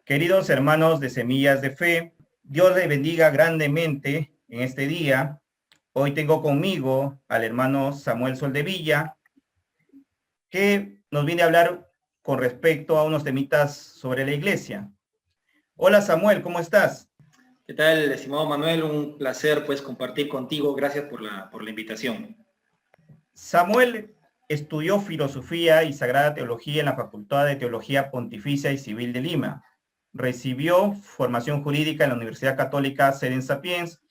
Queridos hermanos de Semillas de Fe, Dios les bendiga grandemente en este día. Hoy tengo conmigo al hermano Samuel Soldevilla, que nos viene a hablar con respecto a unos temitas sobre la iglesia. Hola Samuel, ¿cómo estás? ¿Qué tal, estimado Manuel? Un placer pues compartir contigo. Gracias por la invitación. Samuel estudió Filosofía y Sagrada Teología en la Facultad de Teología Pontificia y Civil de Lima. Recibió formación jurídica en la Universidad Católica Seden Sapiens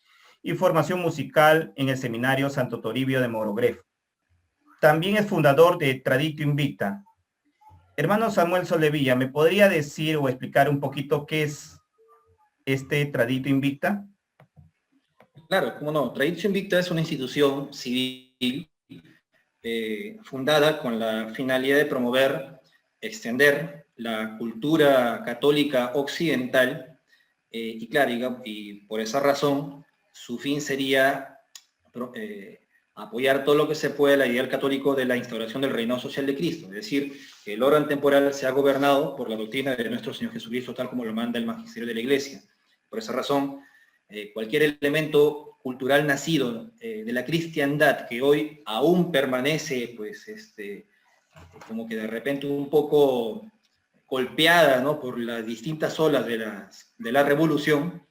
y formación musical en el Seminario Santo Toribio de Mogrovejo. También es fundador de Traditio Invicta. Hermano Samuel Soldevilla, ¿me podría decir o explicar un poquito qué es este Traditio Invicta? Claro, cómo no. Traditio Invicta es una institución civil fundada con la finalidad de promover, extender la cultura católica occidental y claro, y por esa razón su fin sería apoyar todo lo que se puede al ideal católico de la instauración del reinado social de Cristo, es decir, que el orden temporal sea gobernado por la doctrina de nuestro Señor Jesucristo, tal como lo manda el magisterio de la Iglesia. Por esa razón, cualquier elemento cultural nacido de la cristiandad que hoy aún permanece, pues, como que de repente un poco golpeada, ¿no?, por las distintas olas de la revolución,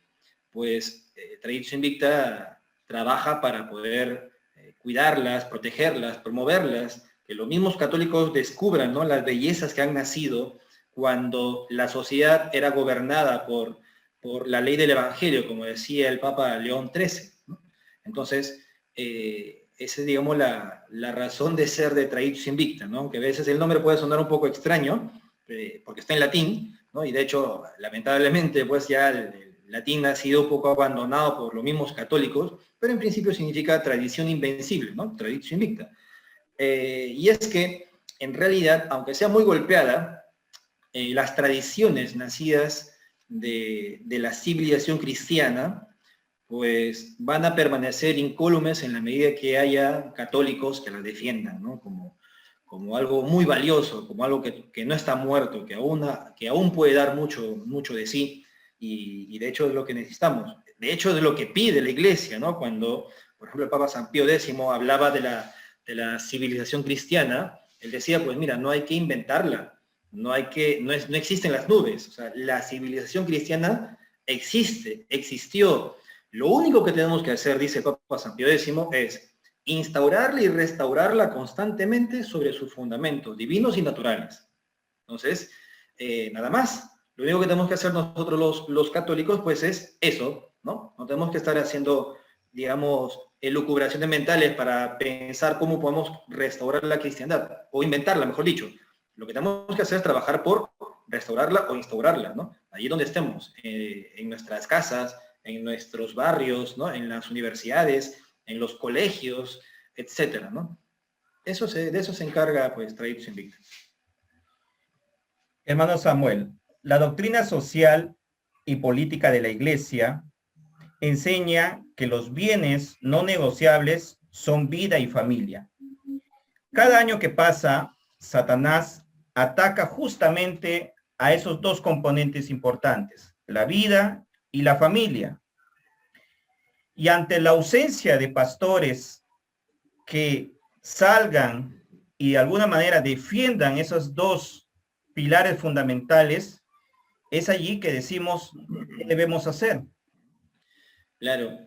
pues Traditio Invicta trabaja para poder cuidarlas, protegerlas, promoverlas, que los mismos católicos descubran, ¿no?, las bellezas que han nacido cuando la sociedad era gobernada por la ley del Evangelio, como decía el Papa León XIII, ¿no? Entonces, esa es, digamos, la razón de ser de Traditio Invicta, ¿no? Que a veces el nombre puede sonar un poco extraño, porque está en latín, ¿no? Y de hecho, lamentablemente, pues ya el latín ha sido un poco abandonado por los mismos católicos, pero en principio significa tradición invencible, ¿no? Traditio Invicta. Y es que, en realidad, aunque sea muy golpeada, las tradiciones nacidas de la civilización cristiana, pues van a permanecer incólumes en la medida que haya católicos que las defiendan, ¿no? Como algo muy valioso, como algo que no está muerto, que aún puede dar mucho de sí, y de hecho es lo que necesitamos. De hecho es lo que pide la Iglesia, ¿no? Cuando, por ejemplo, el Papa San Pío X hablaba de la civilización cristiana, él decía, pues mira, no hay que inventarla, no existen las nubes, o sea, la civilización cristiana existió. Lo único que tenemos que hacer, dice el Papa San Pío X, es instaurarla y restaurarla constantemente sobre sus fundamentos divinos y naturales. Entonces, nada más. Lo único que tenemos que hacer nosotros los católicos, pues es eso, ¿no? No tenemos que estar haciendo, digamos, elucubraciones mentales para pensar cómo podemos restaurar la cristiandad, o inventarla, mejor dicho. Lo que tenemos que hacer es trabajar por restaurarla o instaurarla, ¿no? Allí donde estemos, en nuestras casas, en nuestros barrios, ¿no?, en las universidades, en los colegios, etcétera, ¿no? De eso se encarga, pues, Traditio Invicta. Hermano Samuel, la doctrina social y política de la Iglesia enseña que los bienes no negociables son vida y familia. Cada año que pasa, Satanás ataca justamente a esos dos componentes importantes, la vida y la familia. Y ante la ausencia de pastores que salgan y de alguna manera defiendan esos dos pilares fundamentales, es allí que decimos qué debemos hacer. Claro.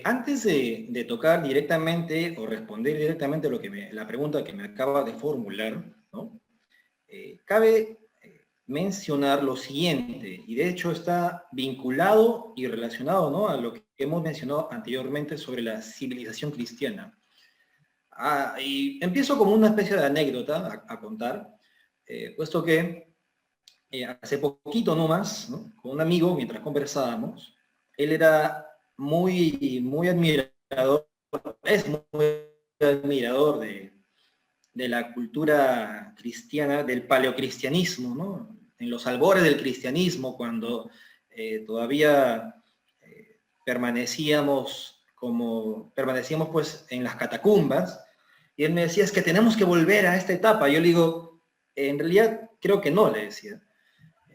Antes de tocar directamente o responder directamente la pregunta que me acaba de formular, ¿no?, cabe mencionar lo siguiente, y de hecho está vinculado y relacionado, ¿no?, a lo que hemos mencionado anteriormente sobre la civilización cristiana. Y empiezo como una especie de anécdota a contar, puesto que hace poquito nomás, ¿no?, con un amigo, mientras conversábamos, él era muy admirador, es muy admirador de la cultura cristiana, del paleocristianismo, ¿no? En los albores del cristianismo, cuando todavía permanecíamos pues en las catacumbas, y él me decía, es que tenemos que volver a esta etapa. Yo le digo, en realidad creo que no, le decía.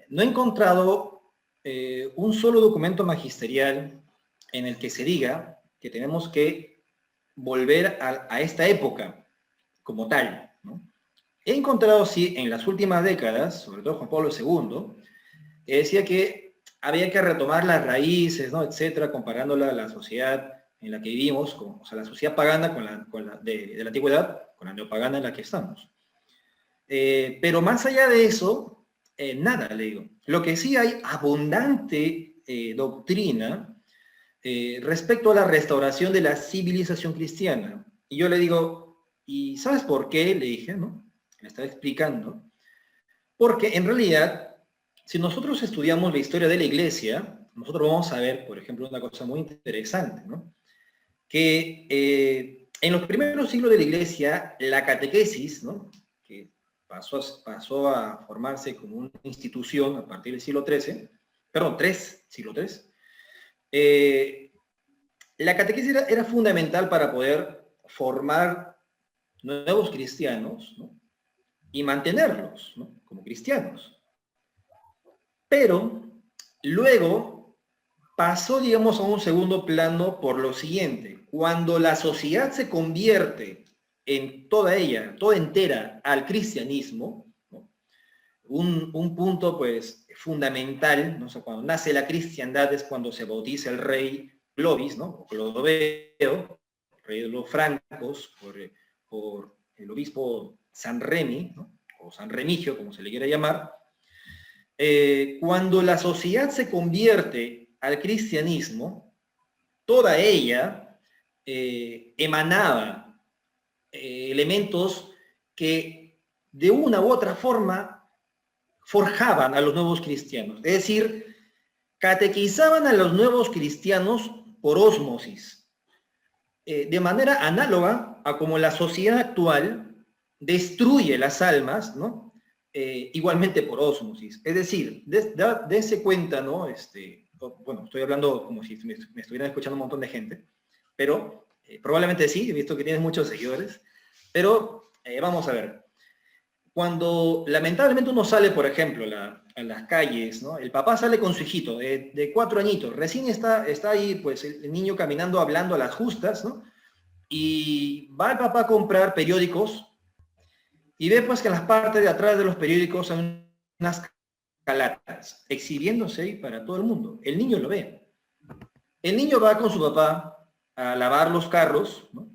no he encontrado un solo documento magisterial en el que se diga que tenemos que volver a esta época como tal, ¿no? He encontrado, sí, en las últimas décadas, sobre todo Juan Pablo II, que decía que había que retomar las raíces, ¿no?, etcétera, comparándola a la sociedad en la que vivimos, o sea, la sociedad pagana de la antigüedad con la neopagana en la que estamos. Pero más allá de eso, nada, le digo. Lo que sí hay abundante doctrina respecto a la restauración de la civilización cristiana. Y yo le digo, ¿y sabes por qué? Le dije, ¿no? Me estaba explicando. Porque en realidad, si nosotros estudiamos la historia de la Iglesia, nosotros vamos a ver, por ejemplo, una cosa muy interesante, ¿no? Que en los primeros siglos de la Iglesia, la catequesis, ¿no?, que pasó a formarse como una institución a partir del siglo XIII, perdón, siglo III, la catequesis era fundamental para poder formar nuevos cristianos, ¿no?, y mantenerlos, ¿no?, como cristianos. Pero luego pasó, digamos, a un segundo plano por lo siguiente: cuando la sociedad se convierte en toda ella, toda entera, al cristianismo, ¿no?, un punto, pues, fundamental, ¿no? O sea, cuando nace la cristiandad es cuando se bautiza el rey Clovis, ¿no?, o Clodoveo, rey de los francos, por el obispo San Remi, ¿no?, o San Remigio, como se le quiera llamar. Cuando la sociedad se convierte al cristianismo, toda ella emanaba elementos que de una u otra forma forjaban a los nuevos cristianos. Es decir, catequizaban a los nuevos cristianos por ósmosis, de manera análoga a como la sociedad actual destruye las almas, ¿no?, igualmente por ósmosis. Es decir, dése cuenta, ¿no? Bueno, estoy hablando como si me estuvieran escuchando un montón de gente, pero probablemente sí, he visto que tienes muchos seguidores, pero vamos a ver. Cuando lamentablemente uno sale, por ejemplo, a las calles, ¿no?, el papá sale con su hijito de 4 añitos, recién está ahí, pues, el niño caminando, hablando a las justas, ¿no?, y va el papá a comprar periódicos, y ve, pues, que en las partes de atrás de los periódicos hay unas calatas exhibiéndose ahí para todo el mundo. El niño lo ve. El niño va con su papá a lavar los carros, ¿no?,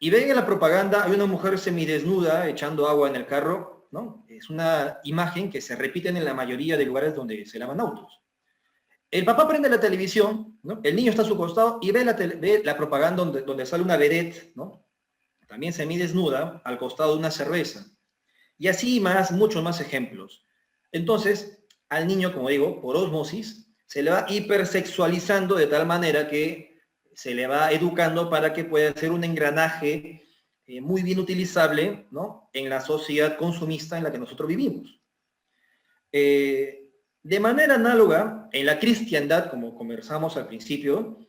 y ve en la propaganda hay una mujer semidesnuda echando agua en el carro, ¿no? Es una imagen que se repite en la mayoría de lugares donde se lavan autos. El papá prende la televisión, ¿no?, el niño está a su costado y ve la propaganda donde sale una vedette, ¿no?, también semidesnuda, al costado de una cerveza. Y así muchos más ejemplos. Entonces, al niño, como digo, por ósmosis, se le va hipersexualizando de tal manera que se le va educando para que pueda ser un engranaje muy bien utilizable, ¿no?, en la sociedad consumista en la que nosotros vivimos. De manera análoga, en la cristiandad, como conversamos al principio,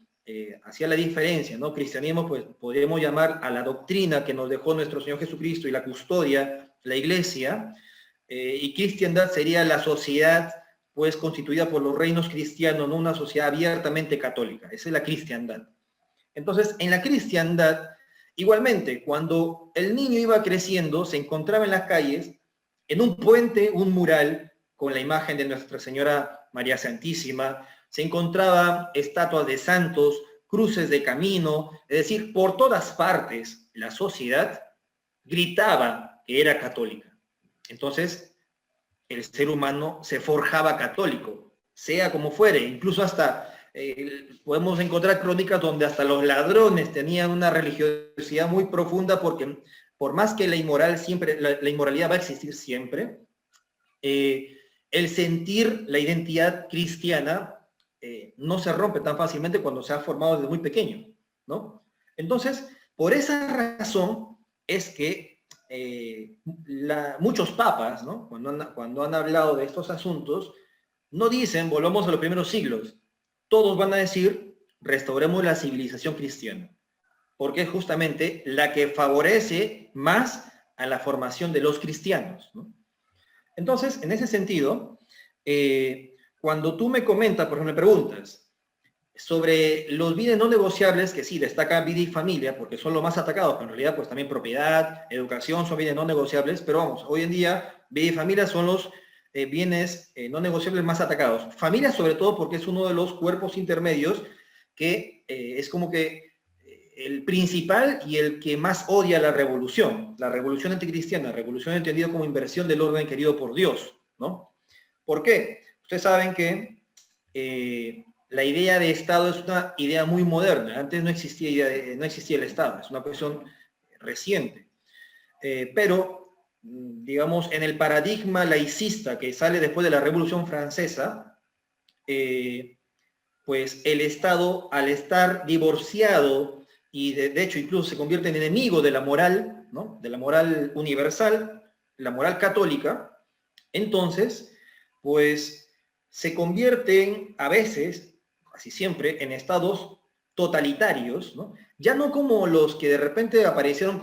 hacía la diferencia, ¿no? Cristianismo, pues, podríamos llamar a la doctrina que nos dejó nuestro Señor Jesucristo y la custodia, la Iglesia, y cristiandad sería la sociedad, pues, constituida por los reinos cristianos, no una sociedad abiertamente católica. Esa es la cristiandad. Entonces, en la cristiandad, igualmente, cuando el niño iba creciendo, se encontraba en las calles, en un puente, un mural con la imagen de Nuestra Señora María Santísima, se encontraban estatuas de santos, cruces de camino, es decir, por todas partes la sociedad gritaba que era católica. Entonces, el ser humano se forjaba católico, sea como fuere, incluso hasta podemos encontrar crónicas donde hasta los ladrones tenían una religiosidad muy profunda, porque por más que la inmoralidad va a existir siempre, el sentir la identidad cristiana no se rompe tan fácilmente cuando se ha formado desde muy pequeño, ¿no? Entonces, por esa razón es que muchos papas, ¿no?, cuando han hablado de estos asuntos, no dicen volvamos a los primeros siglos. Todos van a decir restauremos la civilización cristiana, porque es justamente la que favorece más a la formación de los cristianos, ¿no? Entonces, en ese sentido, Cuando tú me comentas, por ejemplo, me preguntas sobre los bienes no negociables, que sí, destaca vida y familia, porque son los más atacados, pero en realidad pues también propiedad, educación son bienes no negociables, pero vamos, hoy en día vida y familia son los bienes no negociables más atacados. Familia sobre todo porque es uno de los cuerpos intermedios que es como que el principal y el que más odia la revolución anticristiana, revolución entendida como inversión del orden querido por Dios, ¿no? ¿Por qué? Ustedes saben que la idea de Estado es una idea muy moderna. Antes no existía, no existía el Estado, es una cuestión reciente. Pero, digamos, en el paradigma laicista que sale después de la Revolución Francesa, pues el Estado, al estar divorciado y de hecho incluso se convierte en enemigo de la moral, ¿no? De la moral universal, la moral católica, entonces, pues se convierten a veces, casi siempre, en estados totalitarios, ¿no? Ya no como los que de repente aparecieron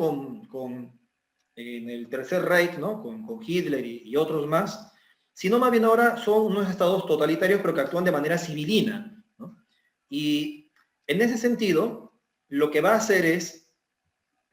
en el Tercer Reich, ¿no? Con Hitler y otros más, sino más bien ahora son unos estados totalitarios pero que actúan de manera civilina, ¿no? Y en ese sentido, lo que va a hacer es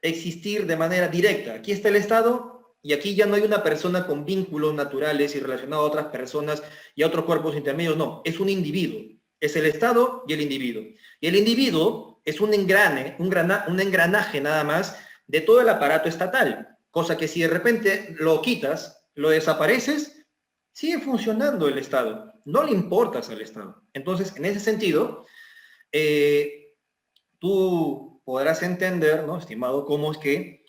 existir de manera directa. Aquí está el Estado y aquí ya no hay una persona con vínculos naturales y relacionado a otras personas y a otros cuerpos intermedios, no, es un individuo. Es el Estado y el individuo. Y el individuo es un engranaje nada más de todo el aparato estatal, cosa que si de repente lo quitas, lo desapareces, sigue funcionando el Estado, no le importas al Estado. Entonces, en ese sentido, tú podrás entender, ¿no, estimado, cómo es que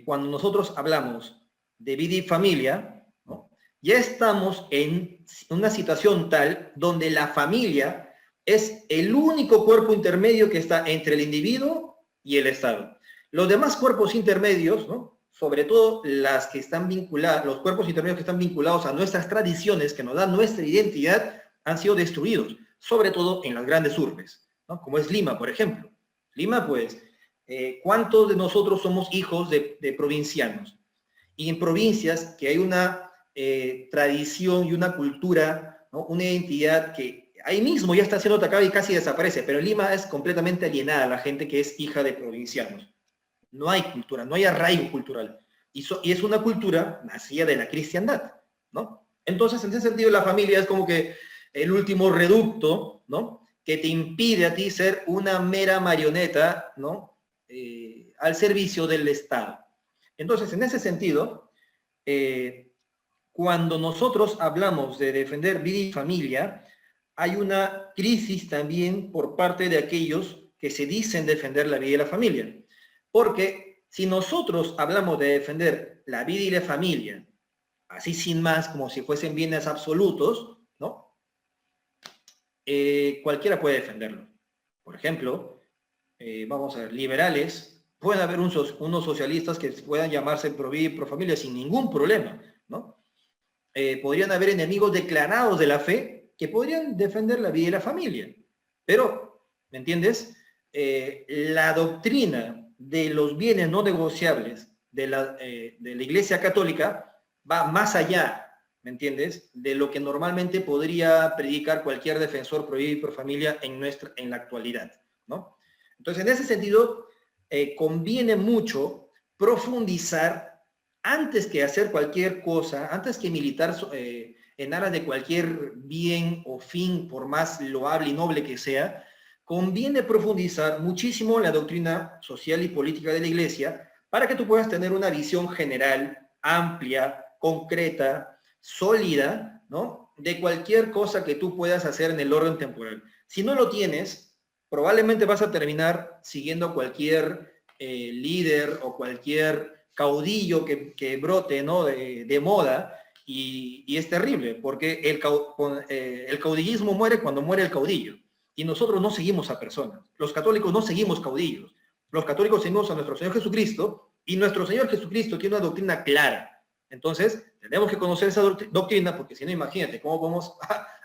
cuando nosotros hablamos de vida y familia, ¿no? Ya estamos en una situación tal donde la familia es el único cuerpo intermedio que está entre el individuo y el Estado. Los demás cuerpos intermedios, ¿no? Sobre todo las que están vinculadas, los cuerpos intermedios que están vinculados a nuestras tradiciones, que nos dan nuestra identidad, han sido destruidos, sobre todo en las grandes urbes, ¿no? Como es Lima, por ejemplo. Lima, pues, ¿cuántos de nosotros somos hijos de provincianos? Y en provincias que hay una tradición y una cultura, ¿no? Una identidad que ahí mismo ya está siendo atacada y casi desaparece, pero en Lima es completamente alienada la gente que es hija de provincianos. No hay cultura, no hay arraigo cultural. Y es una cultura nacida de la cristiandad, ¿no? Entonces, en ese sentido, la familia es como que el último reducto, ¿no? Que te impide a ti ser una mera marioneta, ¿no? Al servicio del Estado. Entonces, en ese sentido, cuando nosotros hablamos de defender vida y familia, hay una crisis también por parte de aquellos que se dicen defender la vida y la familia. Porque si nosotros hablamos de defender la vida y la familia, así sin más, como si fuesen bienes absolutos, ¿no? Cualquiera puede defenderlo. Por ejemplo, vamos a ver, liberales, pueden haber unos socialistas que puedan llamarse pro vida y pro familia sin ningún problema, ¿no? Podrían haber enemigos declarados de la fe que podrían defender la vida y la familia. Pero, ¿me entiendes? La doctrina de los bienes no negociables de la Iglesia Católica va más allá, ¿me entiendes?, de lo que normalmente podría predicar cualquier defensor pro vida y pro familia en la actualidad, ¿no? Entonces, en ese sentido, conviene mucho profundizar antes que hacer cualquier cosa, antes que militar en aras de cualquier bien o fin, por más loable y noble que sea, conviene profundizar muchísimo la doctrina social y política de la Iglesia para que tú puedas tener una visión general, amplia, concreta, sólida, ¿no?, de cualquier cosa que tú puedas hacer en el orden temporal. Si no lo tienes, probablemente vas a terminar siguiendo cualquier líder o cualquier caudillo que brote, ¿no?, de moda, y es terrible, porque el caudillismo muere cuando muere el caudillo. Y nosotros no seguimos a personas. Los católicos no seguimos caudillos. Los católicos seguimos a nuestro Señor Jesucristo, y nuestro Señor Jesucristo tiene una doctrina clara. Entonces, tenemos que conocer esa doctrina, porque si no, imagínate cómo vamos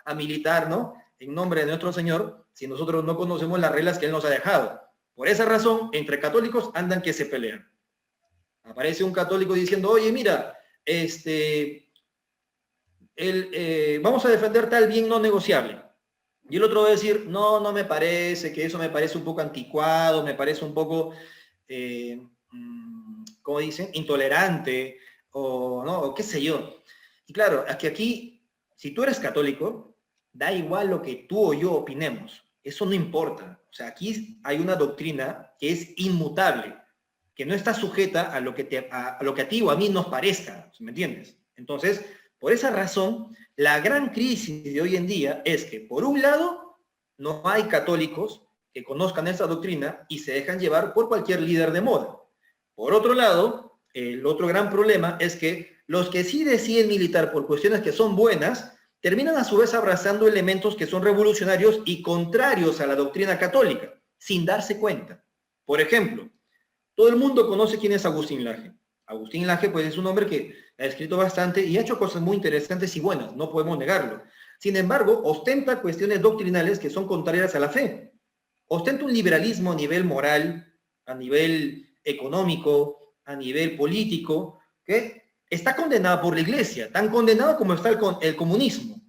a militar, ¿no?, en nombre de nuestro Señor, si nosotros no conocemos las reglas que Él nos ha dejado. Por esa razón, entre católicos andan que se pelean. Aparece un católico diciendo, oye, mira, vamos a defender tal bien no negociable. Y el otro va a decir, no, no me parece, que eso me parece un poco anticuado, me parece un poco, ¿cómo dicen? Intolerante, o no, o qué sé yo. Y claro, es que aquí, si tú eres católico, da igual lo que tú o yo opinemos. Eso no importa. O sea, aquí hay una doctrina que es inmutable, que no está sujeta a lo que, a lo que a ti o a mí nos parezca, ¿me entiendes? Entonces, por esa razón, la gran crisis de hoy en día es que, por un lado, no hay católicos que conozcan esta doctrina y se dejan llevar por cualquier líder de moda. Por otro lado, el otro gran problema es que los que sí deciden militar por cuestiones que son buenas, terminan a su vez abrazando elementos que son revolucionarios y contrarios a la doctrina católica, sin darse cuenta. Por ejemplo, todo el mundo conoce quién es Agustín Laje. Agustín Laje, pues, es un hombre que ha escrito bastante y ha hecho cosas muy interesantes y buenas, no podemos negarlo. Sin embargo, ostenta cuestiones doctrinales que son contrarias a la fe. Ostenta un liberalismo a nivel moral, a nivel económico, a nivel político, que está condenado por la Iglesia, tan condenado como está el comunismo.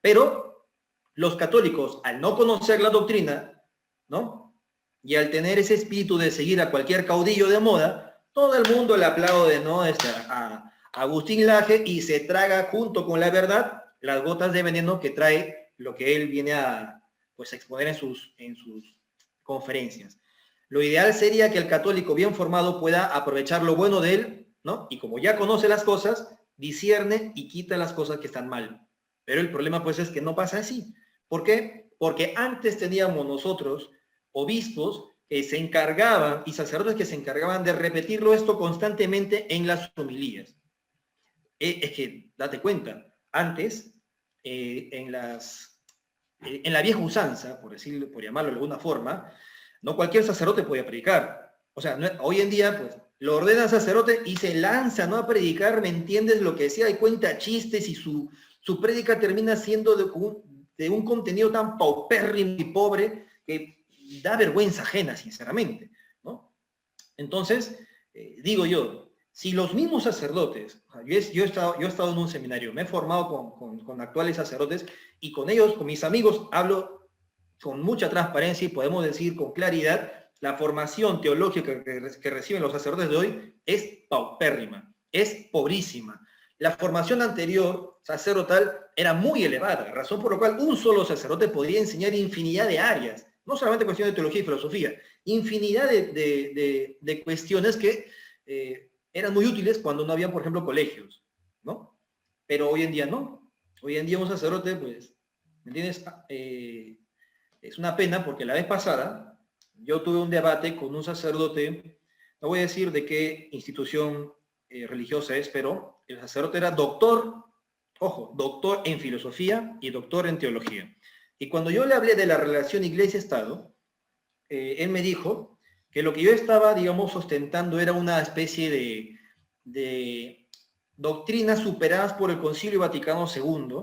Pero los católicos, al no conocer la doctrina, ¿no? Y al tener ese espíritu de seguir a cualquier caudillo de moda, todo el mundo le aplaude, ¿no? A Agustín Laje y se traga junto con la verdad las gotas de veneno que trae lo que él viene a, pues, a exponer en sus conferencias. Lo ideal sería que el católico bien formado pueda aprovechar lo bueno de él, ¿no? Y como ya conoce las cosas, discierne y quita las cosas que están mal. Pero el problema, pues, es que no pasa así. ¿Por qué? Porque antes teníamos nosotros obispos que se encargaban y sacerdotes que se encargaban de repetirlo esto constantemente en las homilías. Es que, date cuenta, antes, en la vieja usanza, por decirlo, por llamarlo de alguna forma, no cualquier sacerdote podía predicar. O sea, hoy en día, pues, lo ordena sacerdote y se lanza, ¿no?, a predicar, ¿me entiendes? Lo que sea, y cuenta chistes y su prédica termina siendo de un contenido tan paupérrimo y pobre que da vergüenza ajena, sinceramente, ¿no? Entonces, digo yo, si los mismos sacerdotes, yo he estado en un seminario, me he formado con actuales sacerdotes y con ellos, con mis amigos, hablo con mucha transparencia y podemos decir con claridad, la formación teológica que reciben los sacerdotes de hoy es paupérrima, es pobrísima. La formación anterior, sacerdotal, era muy elevada, razón por la cual un solo sacerdote podría enseñar infinidad de áreas, no solamente cuestiones de teología y filosofía, infinidad de cuestiones que eran muy útiles cuando no había, por ejemplo, colegios, ¿no? Pero hoy en día no. Hoy en día un sacerdote, pues, ¿me entiendes? Es una pena porque la vez pasada yo tuve un debate con un sacerdote, no voy a decir de qué institución religiosa es, pero el sacerdote era doctor, ojo, doctor en filosofía y doctor en teología. Y cuando yo le hablé de la relación iglesia-estado, él me dijo que lo que yo estaba, digamos, ostentando era una especie de doctrinas superadas por el Concilio Vaticano II,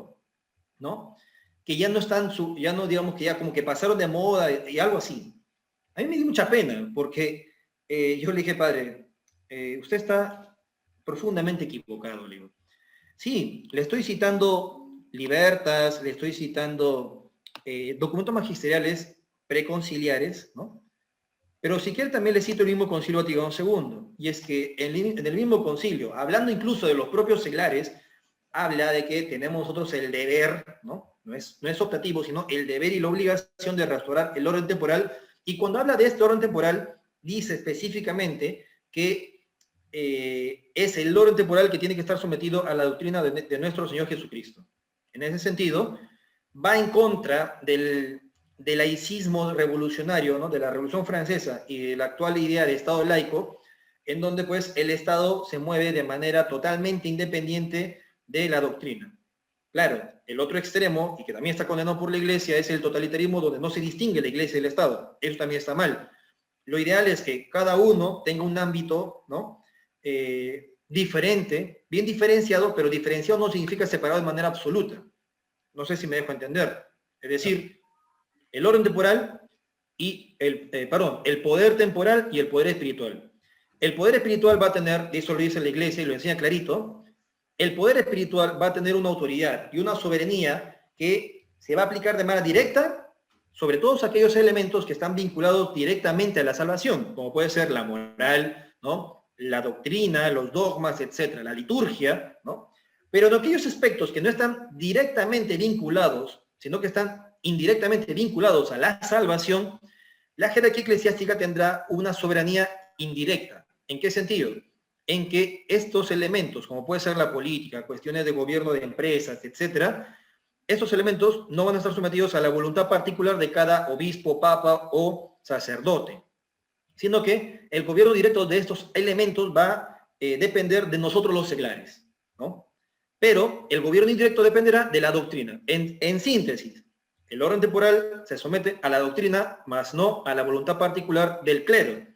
¿no? Que ya no están, ya no, digamos, que ya como que pasaron de moda y algo así. A mí me dio mucha pena, porque yo le dije, padre, usted está profundamente equivocado, le digo. Sí, le estoy citando libertas, le estoy citando documentos magisteriales preconciliares, ¿no? Pero si quiere también le cito el mismo Concilio Vaticano II, y es que en el mismo concilio, hablando incluso de los propios seglares, habla de que tenemos nosotros el deber, ¿no? No es optativo, sino el deber y la obligación de restaurar el orden temporal, y cuando habla de este orden temporal, dice específicamente que es el orden temporal que tiene que estar sometido a la doctrina de nuestro Señor Jesucristo. En ese sentido, va en contra del laicismo revolucionario, ¿no?, de la Revolución Francesa y de la actual idea de Estado laico, en donde, pues, el Estado se mueve de manera totalmente independiente de la doctrina. Claro, el otro extremo, y que también está condenado por la Iglesia, es el totalitarismo, donde no se distingue la Iglesia y el Estado. Eso también está mal. Lo ideal es que cada uno tenga un ámbito, ¿no?, diferente, bien diferenciado, pero diferenciado no significa separado de manera absoluta. No sé si me dejo entender. Es decir, el orden temporal y el poder temporal y el poder espiritual. El poder espiritual va a tener, eso lo dice la Iglesia y lo enseña clarito, el poder espiritual va a tener una autoridad y una soberanía que se va a aplicar de manera directa sobre todos aquellos elementos que están vinculados directamente a la salvación, como puede ser la moral, ¿no? La doctrina, los dogmas, etcétera, la liturgia, ¿no? Pero en aquellos aspectos que no están directamente vinculados, sino que están indirectamente vinculados a la salvación, la jerarquía eclesiástica tendrá una soberanía indirecta. ¿En qué sentido? En que estos elementos, como puede ser la política, cuestiones de gobierno de empresas, etcétera, estos elementos no van a estar sometidos a la voluntad particular de cada obispo, papa o sacerdote, sino que el gobierno directo de estos elementos va a depender de nosotros los seglares, ¿no? Pero el gobierno indirecto dependerá de la doctrina. En síntesis, el orden temporal se somete a la doctrina, más no a la voluntad particular del clero,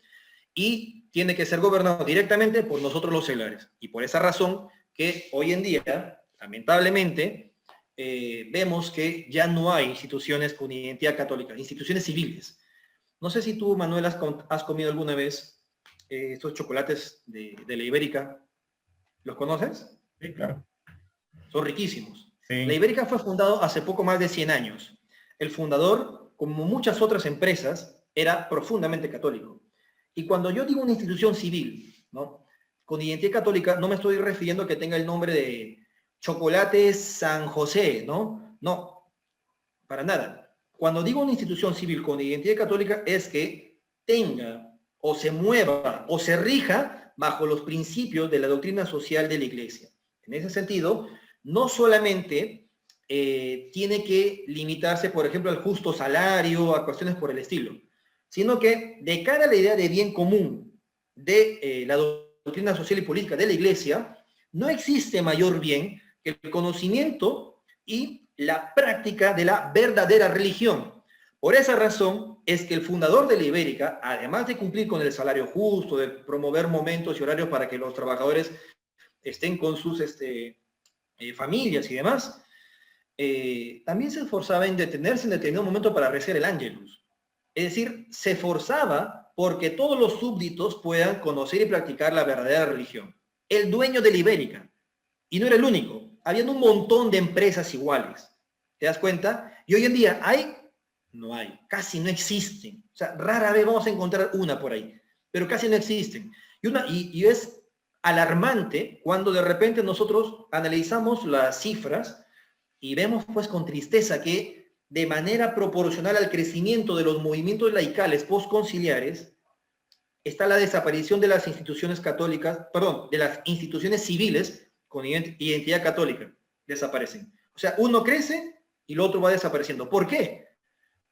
y tiene que ser gobernado directamente por nosotros los seglares. Y por esa razón que hoy en día, lamentablemente, vemos que ya no hay instituciones con identidad católica, instituciones civiles. No sé si tú, Manuel, has comido alguna vez estos chocolates de la Ibérica. ¿Los conoces? Sí, claro. Son riquísimos. Sí. La Ibérica fue fundado hace poco más de 100 años. El fundador, como muchas otras empresas, era profundamente católico. Y cuando yo digo una institución civil, ¿no?, con identidad católica, no me estoy refiriendo a que tenga el nombre de Chocolates San José, ¿no? No, para nada. Cuando digo una institución civil con identidad católica es que tenga o se mueva o se rija bajo los principios de la doctrina social de la Iglesia. En ese sentido, no solamente tiene que limitarse, por ejemplo, al justo salario, a cuestiones por el estilo, sino que de cara a la idea de bien común de la doctrina social y política de la Iglesia, no existe mayor bien que el conocimiento y la práctica de la verdadera religión. Por esa razón es que el fundador de la Ibérica, además de cumplir con el salario justo, de promover momentos y horarios para que los trabajadores estén con sus familias y demás, también se esforzaba en detenerse en determinado momento para rezar el Ángelus. Es decir, se esforzaba porque todos los súbditos puedan conocer y practicar la verdadera religión. El dueño de la Ibérica, y no era el único, habían un montón de empresas iguales. ¿Te das cuenta? Y hoy en día no hay, casi no existen. O sea, rara vez vamos a encontrar una por ahí, pero casi no existen. Y es alarmante cuando de repente nosotros analizamos las cifras y vemos pues con tristeza que de manera proporcional al crecimiento de los movimientos laicales postconciliares está la desaparición de las instituciones católicas, perdón, de las instituciones civiles con identidad católica. Desaparecen. O sea, uno crece y el otro va desapareciendo. ¿Por qué?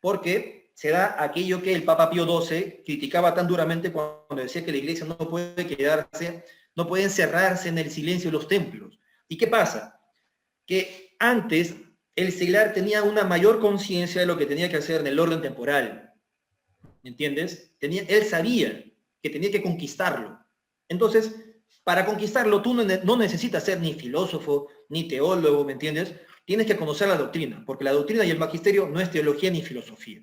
Porque se da aquello que el Papa Pío XII criticaba tan duramente cuando decía que la Iglesia no puede quedarse, no puede encerrarse en el silencio de los templos. ¿Y qué pasa? Que antes el seglar tenía una mayor conciencia de lo que tenía que hacer en el orden temporal. ¿Me entiendes? Él sabía que tenía que conquistarlo. Entonces, para conquistarlo tú no necesitas ser ni filósofo, ni teólogo, ¿me entiendes? Tienes que conocer la doctrina, porque la doctrina y el magisterio no es teología ni filosofía.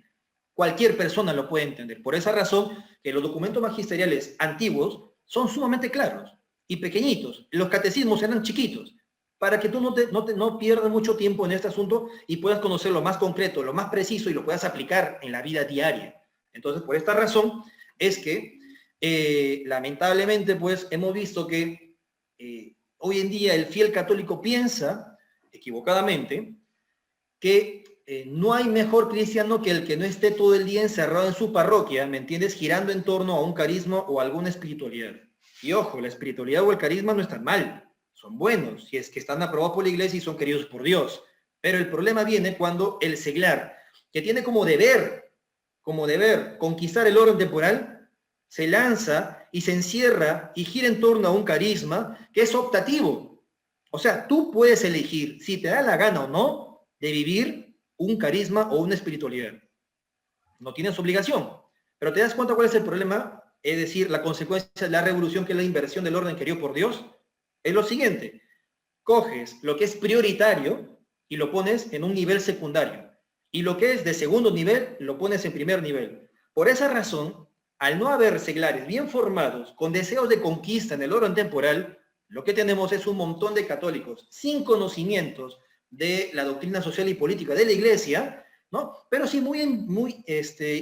Cualquier persona lo puede entender. Por esa razón que los documentos magisteriales antiguos son sumamente claros y pequeñitos. Los catecismos eran chiquitos, para que tú no pierdas mucho tiempo en este asunto y puedas conocer lo más concreto, lo más preciso y lo puedas aplicar en la vida diaria. Entonces, por esta razón es que lamentablemente pues hemos visto que hoy en día el fiel católico piensa equivocadamente que no hay mejor cristiano que el que no esté todo el día encerrado en su parroquia, ¿me entiendes?, girando en torno a un carisma o a alguna espiritualidad. Y ojo, la espiritualidad o el carisma no están mal, son buenos, si es que están aprobados por la Iglesia y son queridos por Dios. Pero el problema viene cuando el seglar, que tiene como deber conquistar el orden temporal, se lanza y se encierra y gira en torno a un carisma que es optativo. O sea, tú puedes elegir si te da la gana o no de vivir un carisma o una espiritualidad. No tienes obligación. Pero ¿te das cuenta cuál es el problema? Es decir, la consecuencia de la revolución, que es la inversión del orden querido por Dios, es lo siguiente. Coges lo que es prioritario y lo pones en un nivel secundario. Y lo que es de segundo nivel, lo pones en primer nivel. Por esa razón, al no haber seglares bien formados, con deseos de conquista en el orden temporal, Lo que tenemos es un montón de católicos sin conocimientos de la doctrina social y política de la Iglesia, ¿no? Pero sí muy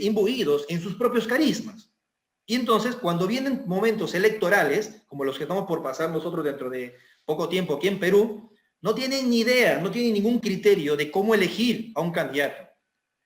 imbuidos en sus propios carismas. Y entonces, cuando vienen momentos electorales, como los que estamos por pasar nosotros dentro de poco tiempo aquí en Perú, no tienen ni idea, no tienen ningún criterio de cómo elegir a un candidato.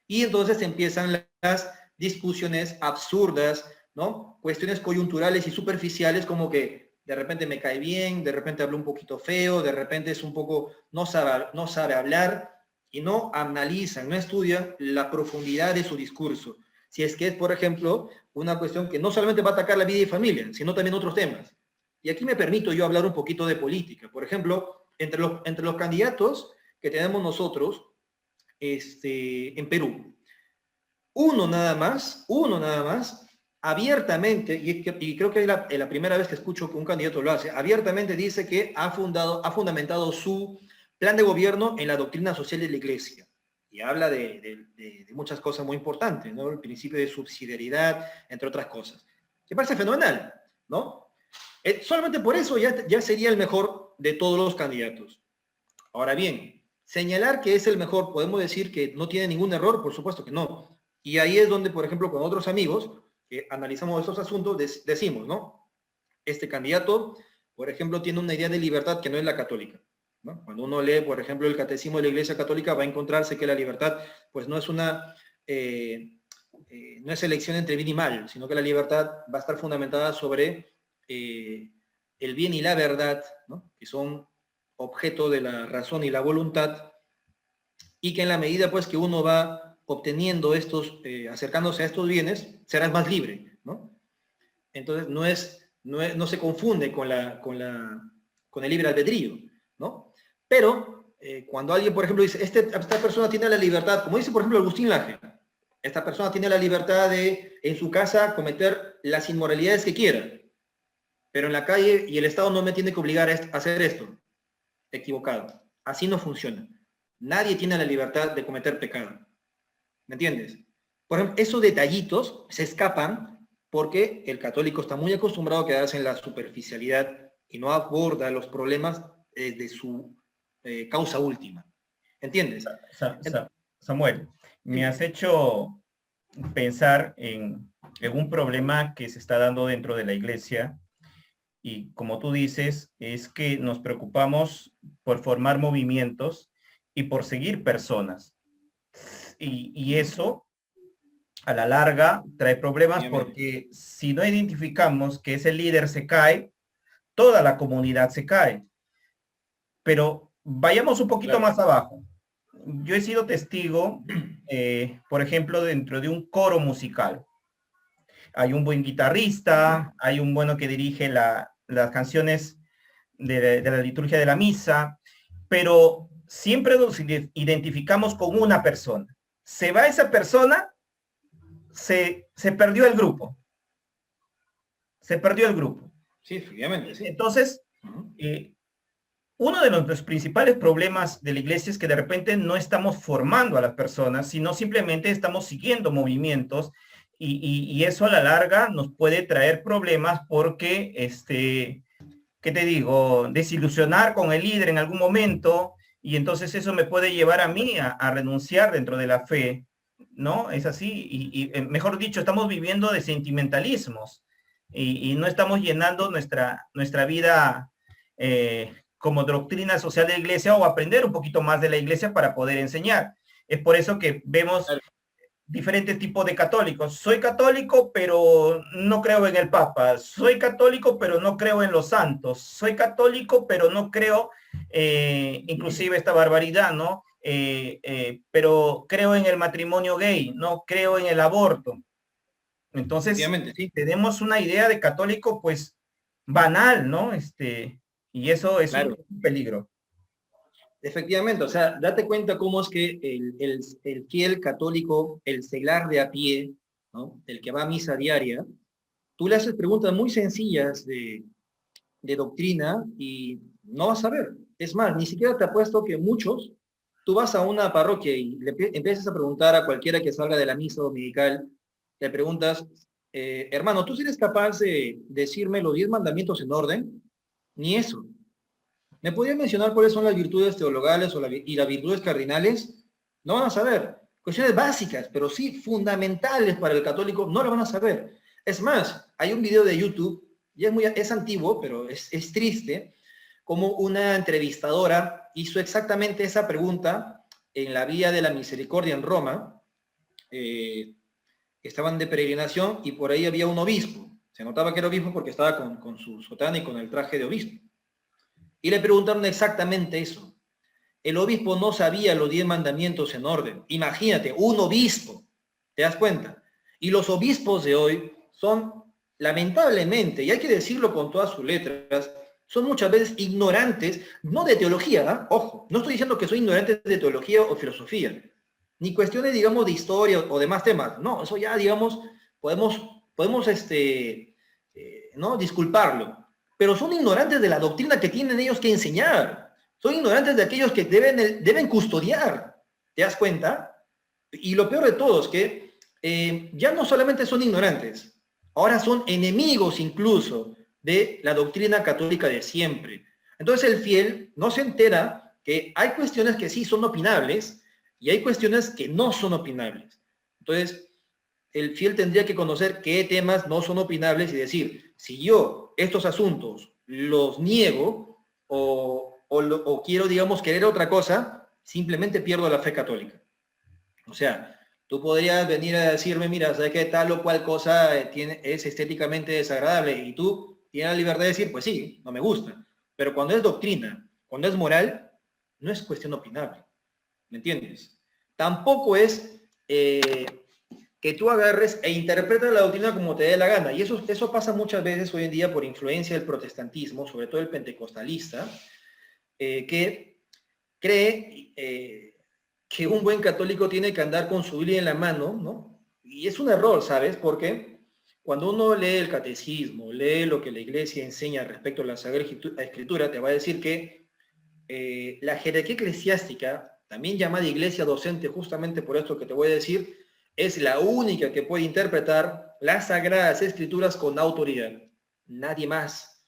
Y entonces empiezan las discusiones absurdas, ¿no? Cuestiones coyunturales y superficiales, como que de repente me cae bien, de repente hablo un poquito feo, de repente es un poco, no sabe hablar, y no analizan, no estudian la profundidad de su discurso. Si es que es, por ejemplo, una cuestión que no solamente va a atacar la vida y familia, sino también otros temas. Y aquí me permito yo hablar un poquito de política. Por ejemplo, entre los candidatos que tenemos nosotros en Perú, uno nada más, abiertamente, y creo que es la primera vez que escucho que un candidato lo hace, abiertamente dice que ha fundamentado su plan de gobierno en la doctrina social de la Iglesia. Y habla de muchas cosas muy importantes, ¿no? El principio de subsidiariedad, entre otras cosas. Que parece fenomenal, ¿no? Solamente por eso ya sería el mejor de todos los candidatos. Ahora bien, señalar que es el mejor, ¿podemos decir que no tiene ningún error? Por supuesto que no. Y ahí es donde, por ejemplo, con otros amigos que analizamos estos asuntos, decimos, ¿no? Este candidato, por ejemplo, tiene una idea de libertad que no es la católica, ¿no? Cuando uno lee, por ejemplo, el Catecismo de la Iglesia Católica, va a encontrarse que la libertad, pues no es no es elección entre bien y mal, sino que la libertad va a estar fundamentada sobre el bien y la verdad, ¿no? Que son objeto de la razón y la voluntad, y que en la medida pues que uno va obteniendo acercándose a estos bienes, serás más libre, ¿no? Entonces no se confunde con el libre albedrío, ¿no? Pero cuando alguien, por ejemplo, dice, esta persona tiene la libertad, como dice, por ejemplo, Agustín Laje, esta persona tiene la libertad de, en su casa, cometer las inmoralidades que quiera, pero en la calle y el Estado no me tiene que obligar a hacer esto. Equivocado. Así no funciona. Nadie tiene la libertad de cometer pecado. ¿Me entiendes? Por ejemplo, esos detallitos se escapan porque el católico está muy acostumbrado a quedarse en la superficialidad y no aborda los problemas de su causa última. ¿Entiendes? Samuel, me has hecho pensar en un problema que se está dando dentro de la iglesia. Y como tú dices, es que nos preocupamos por formar movimientos y por seguir personas. Y eso, a la larga, trae problemas porque si no identificamos que ese líder se cae, toda la comunidad se cae. Pero vayamos un poquito más abajo. Yo he sido testigo, por ejemplo, dentro de un coro musical. Hay un buen guitarrista, hay un bueno que dirige las canciones de la liturgia de la misa, pero siempre nos identificamos con una persona. Se va esa persona, se perdió el grupo. Se perdió el grupo. Sí, efectivamente. Sí. Entonces, uno de los principales problemas de la iglesia es que de repente no estamos formando a las personas, sino simplemente estamos siguiendo movimientos y eso a la larga nos puede traer problemas porque, ¿qué te digo? Desilusionar con el líder en algún momento y entonces eso me puede llevar a mí a renunciar dentro de la fe, ¿no? Es así y mejor dicho, estamos viviendo de sentimentalismos y no estamos llenando nuestra vida como doctrina social de la iglesia o aprender un poquito más de la iglesia para poder enseñar. Es por eso que vemos diferentes tipos de católicos. Soy católico, pero no creo en el Papa. Soy católico, pero no creo en los santos. Soy católico, pero no creo, inclusive esta barbaridad, ¿no? Pero creo en el matrimonio gay, no creo en el aborto. Entonces, sí, tenemos una idea de católico, pues, banal, ¿no? Y eso es un peligro. Efectivamente, o sea, date cuenta cómo es que el fiel católico, el seglar de a pie, ¿no? El que va a misa diaria, tú le haces preguntas muy sencillas de doctrina y no vas a ver. Es más, ni siquiera te apuesto que muchos, tú vas a una parroquia y le empiezas a preguntar a cualquiera que salga de la misa dominical, le preguntas, hermano, ¿tú eres capaz de decirme los 10 mandamientos en orden? Ni eso. ¿Me podría mencionar cuáles son las virtudes teologales y las virtudes cardinales? No van a saber. Cuestiones básicas, pero sí fundamentales para el católico, no lo van a saber. Es más, hay un video de YouTube, y es antiguo, pero es triste, como una entrevistadora hizo exactamente esa pregunta en la Vía de la Misericordia en Roma. Estaban de peregrinación y por ahí había un obispo. Se notaba que era obispo porque estaba con su sotana y con el traje de obispo. Y le preguntaron exactamente eso. El obispo no sabía los 10 mandamientos en orden. Imagínate, un obispo, ¿te das cuenta? Y los obispos de hoy son, lamentablemente, y hay que decirlo con todas sus letras, son muchas veces ignorantes, no de teología, ¿eh? Ojo, no estoy diciendo que son ignorantes de teología o filosofía, ni cuestiones, digamos, de historia o demás temas. No, eso ya, digamos, podemos ¿no? disculparlo. Pero son ignorantes de la doctrina que tienen ellos que enseñar. Son ignorantes de aquellos que deben custodiar. ¿Te das cuenta? Y lo peor de todo es que ya no solamente son ignorantes, ahora son enemigos incluso de la doctrina católica de siempre. Entonces el fiel no se entera que hay cuestiones que sí son opinables y hay cuestiones que no son opinables. Entonces, el fiel tendría que conocer qué temas no son opinables y decir, si yo estos asuntos los niego o quiero, digamos, querer otra cosa, simplemente pierdo la fe católica. O sea, tú podrías venir a decirme, mira, ¿sabes qué tal o cual cosa es estéticamente desagradable? Y tú tienes la libertad de decir, pues sí, no me gusta. Pero cuando es doctrina, cuando es moral, no es cuestión opinable. ¿Me entiendes? Tampoco es que tú agarres e interpretes la doctrina como te dé la gana. Y eso pasa muchas veces hoy en día por influencia del protestantismo, sobre todo el pentecostalista, que cree que un buen católico tiene que andar con su Biblia en la mano, ¿no? Y es un error, ¿sabes? Porque cuando uno lee el catecismo, lee lo que la iglesia enseña respecto a la Sagrada Escritura, te va a decir que la jerarquía eclesiástica, también llamada iglesia docente, justamente por esto que te voy a decir, es la única que puede interpretar las Sagradas Escrituras con autoridad. Nadie más.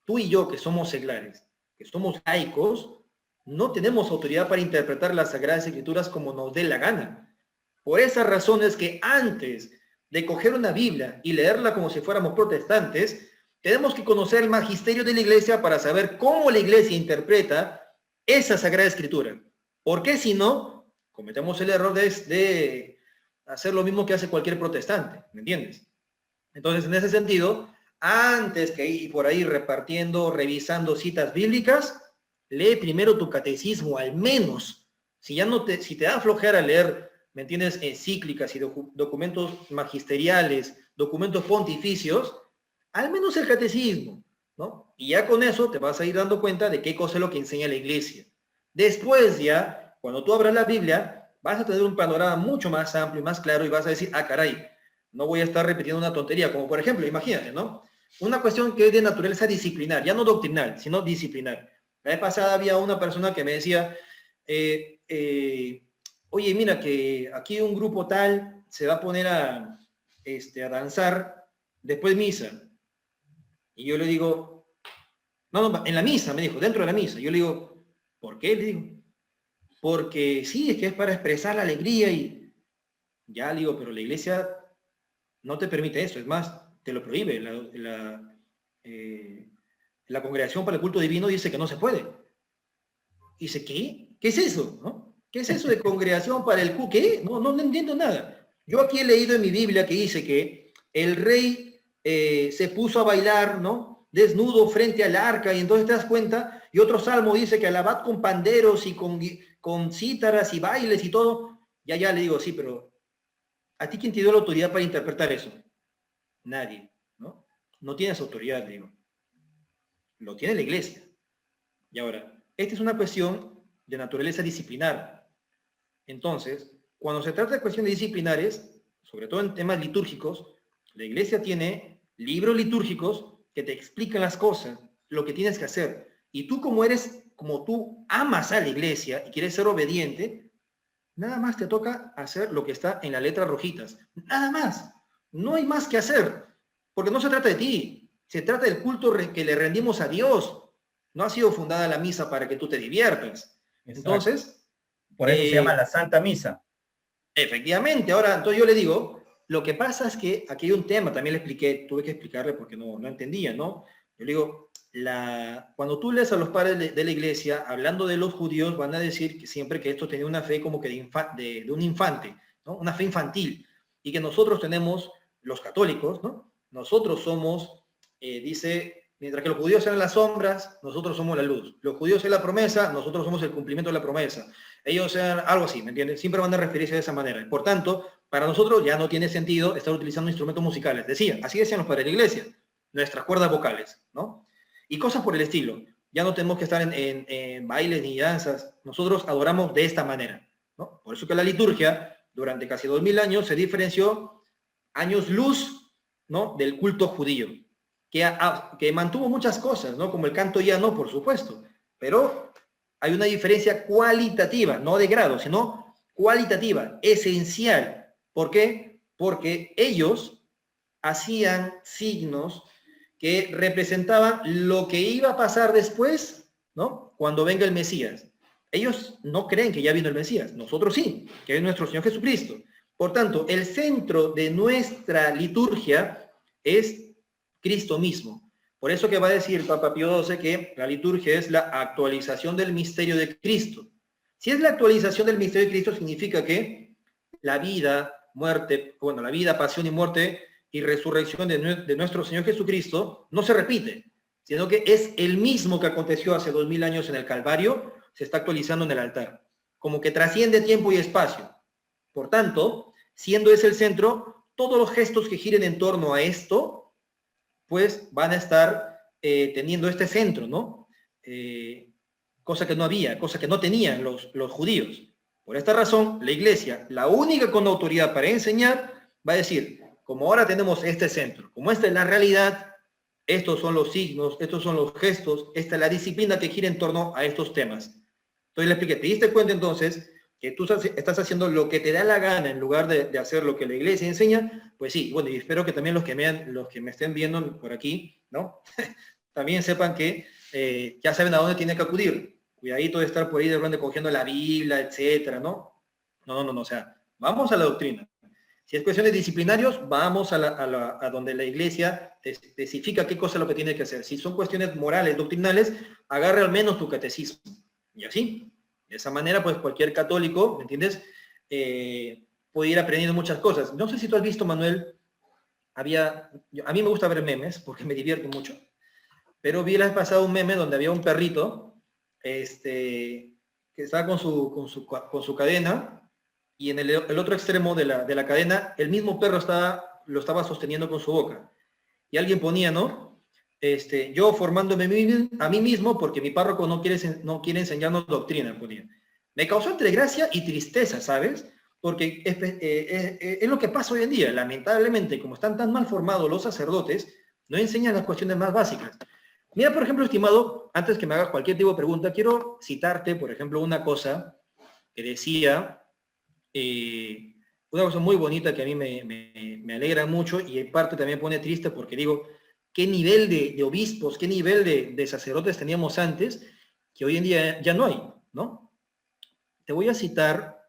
Tú y yo, que somos seglares, que somos laicos, no tenemos autoridad para interpretar las Sagradas Escrituras como nos dé la gana. Por esas razones que antes de coger una Biblia y leerla como si fuéramos protestantes, tenemos que conocer el magisterio de la iglesia para saber cómo la iglesia interpreta esa Sagrada Escritura. Porque si no, cometemos el error de hacer lo mismo que hace cualquier protestante, ¿me entiendes? Entonces, en ese sentido, antes que ir por ahí repartiendo, revisando citas bíblicas, lee primero tu catecismo, al menos. Si te da flojera leer, ¿me entiendes? Encíclicas y documentos magisteriales, documentos pontificios, al menos el catecismo, ¿no? Y ya con eso te vas a ir dando cuenta de qué cosa es lo que enseña la iglesia. Después ya, cuando tú abras la Biblia, vas a tener un panorama mucho más amplio y más claro y vas a decir, ah, caray, no voy a estar repitiendo una tontería, como por ejemplo, imagínate, ¿no? Una cuestión que es de naturaleza disciplinar, ya no doctrinal, sino disciplinar. La vez pasada había una persona que me decía, oye, mira que aquí un grupo tal se va a poner a danzar después misa. Y yo le digo, no, en la misa, me dijo, dentro de la misa. Yo le digo, ¿por qué? Le digo, porque sí, es que es para expresar la alegría y ya le digo, pero la iglesia no te permite eso, es más, te lo prohíbe. La Congregación para el Culto Divino dice que no se puede. Dice, ¿qué? ¿Qué es eso? ¿No? ¿Qué es eso de Congregación para el Culto? ¿Qué? No entiendo nada. Yo aquí he leído en mi Biblia que dice que el rey se puso a bailar, ¿no? Desnudo frente al arca, y entonces te das cuenta, y otro salmo dice que alabad con panderos y con cítaras y bailes y todo. Ya le digo, sí, pero ¿a ti quién te dio la autoridad para interpretar eso? Nadie, ¿no? No tienes autoridad, digo. Lo tiene la iglesia. Y ahora, esta es una cuestión de naturaleza disciplinar. Entonces, cuando se trata de cuestiones disciplinares, sobre todo en temas litúrgicos, la iglesia tiene libros litúrgicos que te explican las cosas, lo que tienes que hacer. Y tú como tú amas a la iglesia y quieres ser obediente, nada más te toca hacer lo que está en las letras rojitas. Nada más. No hay más que hacer. Porque no se trata de ti. Se trata del culto que le rendimos a Dios. No ha sido fundada la misa para que tú te diviertas. Exacto. Entonces, por eso se llama la Santa Misa. Efectivamente. Ahora, entonces yo le digo, lo que pasa es que aquí hay un tema, también le expliqué, tuve que explicarle porque no entendía, ¿no? Yo le digo, cuando tú lees a los padres de la iglesia, hablando de los judíos, van a decir que siempre que esto tenía una fe como que de un infante, ¿no? Una fe infantil. Y que nosotros tenemos, los católicos, ¿no? Nosotros somos, dice, mientras que los judíos eran las sombras, nosotros somos la luz. Los judíos eran la promesa, nosotros somos el cumplimiento de la promesa. Ellos eran algo así, ¿me entiendes? Siempre van a referirse de esa manera. Por tanto, para nosotros ya no tiene sentido estar utilizando instrumentos musicales. Así decían los padres de la iglesia, nuestras cuerdas vocales, ¿no? Y cosas por el estilo. Ya no tenemos que estar en bailes ni danzas. Nosotros adoramos de esta manera, ¿no? Por eso que la liturgia, durante casi 2000 años, se diferenció años luz, ¿no? Del culto judío, que mantuvo muchas cosas, ¿no? Como el canto llano, por supuesto, pero hay una diferencia cualitativa, no de grado, sino cualitativa, esencial. ¿Por qué? Porque ellos hacían signos que representaban lo que iba a pasar después, ¿no? Cuando venga el Mesías. Ellos no creen que ya vino el Mesías, nosotros sí, que es nuestro Señor Jesucristo. Por tanto, el centro de nuestra liturgia es Cristo mismo. Por eso que va a decir el Papa Pío XII que la liturgia es la actualización del misterio de Cristo. Si es la actualización del misterio de Cristo, significa que la vida, muerte, bueno, la vida, pasión y muerte y resurrección de nuestro Señor Jesucristo no se repite, sino que es el mismo que aconteció hace 2000 años en el Calvario, se está actualizando en el altar, como que trasciende tiempo y espacio. Por tanto, siendo ese el centro, todos los gestos que giren en torno a esto, pues van a estar teniendo este centro, ¿no? Cosa que no había, cosa que no tenían los judíos. Por esta razón, la iglesia, la única con autoridad para enseñar, va a decir, como ahora tenemos este centro, como esta es la realidad, estos son los signos, estos son los gestos, esta es la disciplina que gira en torno a estos temas. Entonces le expliqué, ¿te diste cuenta entonces que tú estás haciendo lo que te da la gana en lugar de hacer lo que la iglesia enseña? Pues sí, bueno, y espero que también los que me estén viendo por aquí, ¿no? También sepan que ya saben a dónde tienen que acudir. Cuidadito de estar por ahí de repente cogiendo la Biblia, etcétera, ¿no? No, o sea, vamos a la doctrina. Si es cuestiones disciplinarios, vamos a donde la iglesia especifica qué cosa es lo que tiene que hacer. Si son cuestiones morales, doctrinales, agarre al menos tu catecismo. Y así, de esa manera, pues cualquier católico, ¿me entiendes? Puede ir aprendiendo muchas cosas. No sé si tú has visto, Manuel, a mí me gusta ver memes porque me divierte mucho, pero vi la vez pasada un meme donde había un perrito que estaba con su cadena y en el otro extremo de la cadena el mismo perro lo estaba sosteniendo con su boca. Y alguien ponía, ¿no? Yo formándome a mí mismo porque mi párroco no quiere enseñarnos doctrina, ponía. Me causó entre gracia y tristeza, ¿sabes? Porque es lo que pasa hoy en día. Lamentablemente, como están tan mal formados los sacerdotes, no enseñan las cuestiones más básicas. Mira, por ejemplo, estimado, antes que me hagas cualquier tipo de pregunta, quiero citarte, por ejemplo, una cosa que decía, una cosa muy bonita que a mí me alegra mucho y en parte también pone triste porque digo, qué nivel de obispos, qué nivel de sacerdotes teníamos antes, que hoy en día ya no hay, ¿no? Te voy a citar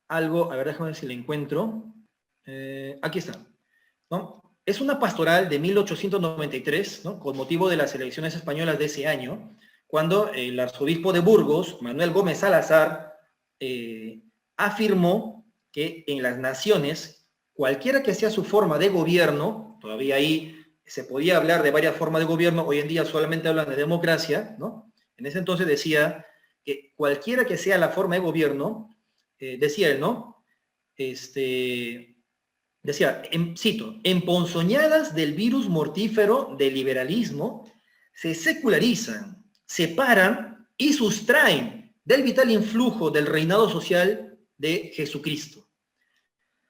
algo, a ver, déjame ver si lo encuentro. Aquí está, ¿no? Es una pastoral de 1893, ¿no? Con motivo de las elecciones españolas de ese año, cuando el arzobispo de Burgos, Manuel Gómez Salazar, afirmó que en las naciones, cualquiera que sea su forma de gobierno, todavía ahí se podía hablar de varias formas de gobierno, hoy en día solamente hablan de democracia, ¿no? En ese entonces decía que cualquiera que sea la forma de gobierno, decía él, ¿no? Decía, cito, emponzoñadas del virus mortífero del liberalismo, se secularizan, separan y sustraen del vital influjo del reinado social de Jesucristo.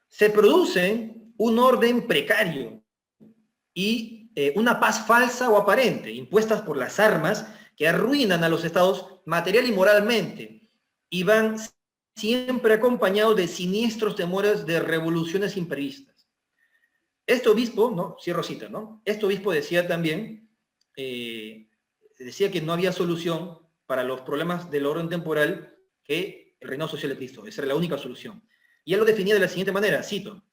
Se produce un orden precario y una paz falsa o aparente, impuestas por las armas que arruinan a los estados material y moralmente, y van siempre acompañados de siniestros temores de revoluciones imprevistas. Este obispo, ¿no? Cierro cita, ¿no? Este obispo decía también, decía que no había solución para los problemas del orden temporal que el reinado social de Cristo. Esa era la única solución. Y él lo definía de la siguiente manera, cito,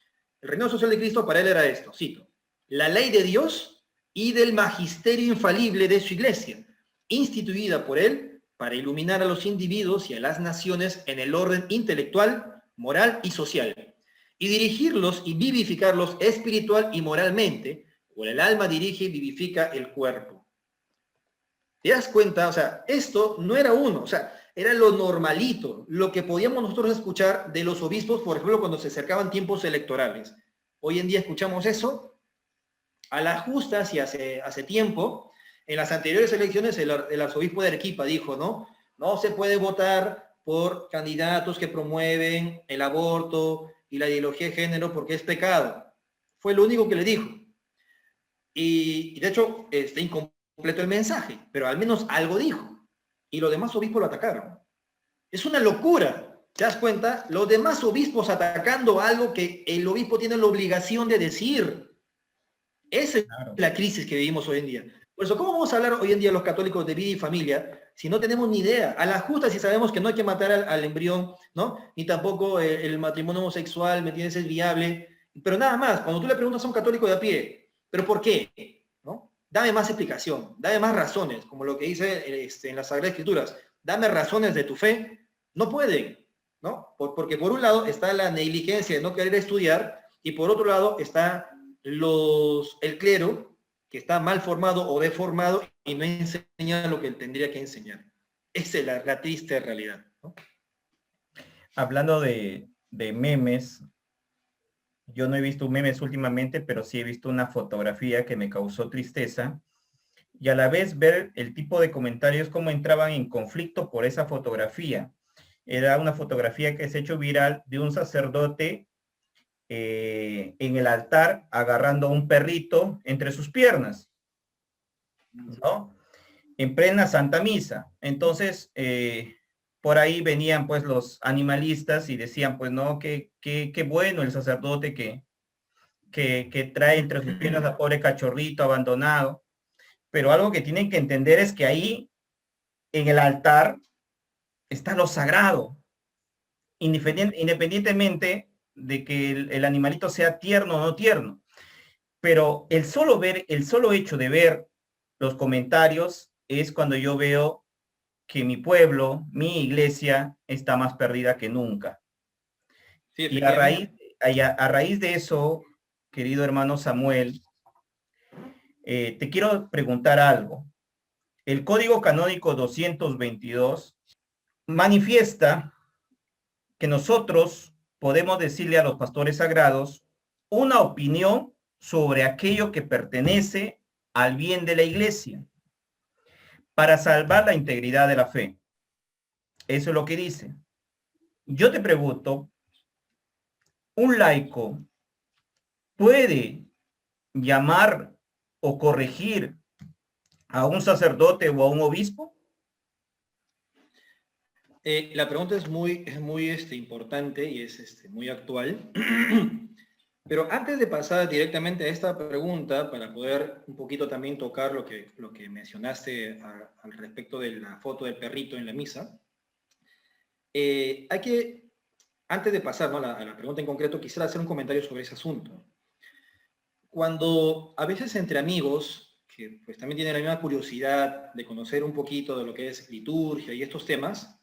el reinado social de Cristo para él era esto, cito, la ley de Dios y del magisterio infalible de su iglesia, instituida por él para iluminar a los individuos y a las naciones en el orden intelectual, moral y social, y dirigirlos y vivificarlos espiritual y moralmente, por el alma dirige y vivifica el cuerpo. ¿Te das cuenta? O sea, esto no era uno, o sea, era lo normalito, lo que podíamos nosotros escuchar de los obispos, por ejemplo, cuando se acercaban tiempos electorales. Hoy en día escuchamos eso a las justas y hace tiempo. En las anteriores elecciones el arzobispo de Arequipa dijo, ¿no? No se puede votar por candidatos que promueven el aborto y la ideología de género porque es pecado. Fue lo único que le dijo. Y de hecho, está incompleto el mensaje, pero al menos algo dijo. Y los demás obispos lo atacaron. Es una locura, ¿te das cuenta? Los demás obispos atacando algo que el obispo tiene la obligación de decir. Esa es la crisis que vivimos hoy en día. Por eso, ¿cómo vamos a hablar hoy en día los católicos de vida y familia si no tenemos ni idea? A la justa si sabemos que no hay que matar al embrión, ¿no? Ni tampoco el matrimonio homosexual, ¿me entiendes? Es viable. Pero nada más, cuando tú le preguntas a un católico de a pie, ¿pero por qué? ¿No? Dame más explicación, dame más razones, como lo que dice en las Sagradas Escrituras, dame razones de tu fe. No pueden, ¿no? Porque por un lado está la negligencia de no querer estudiar y por otro lado está el clero que está mal formado o deformado y no enseña lo que él tendría que enseñar. Esa es la triste realidad, ¿no? Hablando de memes, yo no he visto memes últimamente, pero sí he visto una fotografía que me causó tristeza y a la vez ver el tipo de comentarios cómo entraban en conflicto por esa fotografía. Era una fotografía que se ha hecho viral de un sacerdote en el altar agarrando a un perrito entre sus piernas, ¿no? En plena Santa Misa. Entonces, por ahí venían pues los animalistas y decían, pues no, qué bueno el sacerdote que trae entre sus piernas al pobre cachorrito abandonado. Pero algo que tienen que entender es que ahí, en el altar, está lo sagrado. Independientemente de que el animalito sea tierno o no tierno. Pero el solo hecho de ver los comentarios es cuando yo veo que mi pueblo, mi iglesia, está más perdida que nunca. Sí, y a raíz de eso, querido hermano Samuel, te quiero preguntar algo. El Código Canónico 222 manifiesta que nosotros podemos decirle a los pastores sagrados una opinión sobre aquello que pertenece al bien de la iglesia para salvar la integridad de la fe. Eso es lo que dice. Yo te pregunto, ¿un laico puede llamar o corregir a un sacerdote o a un obispo? La pregunta es muy importante y es muy actual. Pero antes de pasar directamente a esta pregunta, para poder un poquito también tocar lo que mencionaste al respecto de la foto del perrito en la misa, antes de pasar, ¿no?, a la pregunta en concreto, quisiera hacer un comentario sobre ese asunto. Cuando a veces entre amigos, que pues también tienen la misma curiosidad de conocer un poquito de lo que es liturgia y estos temas,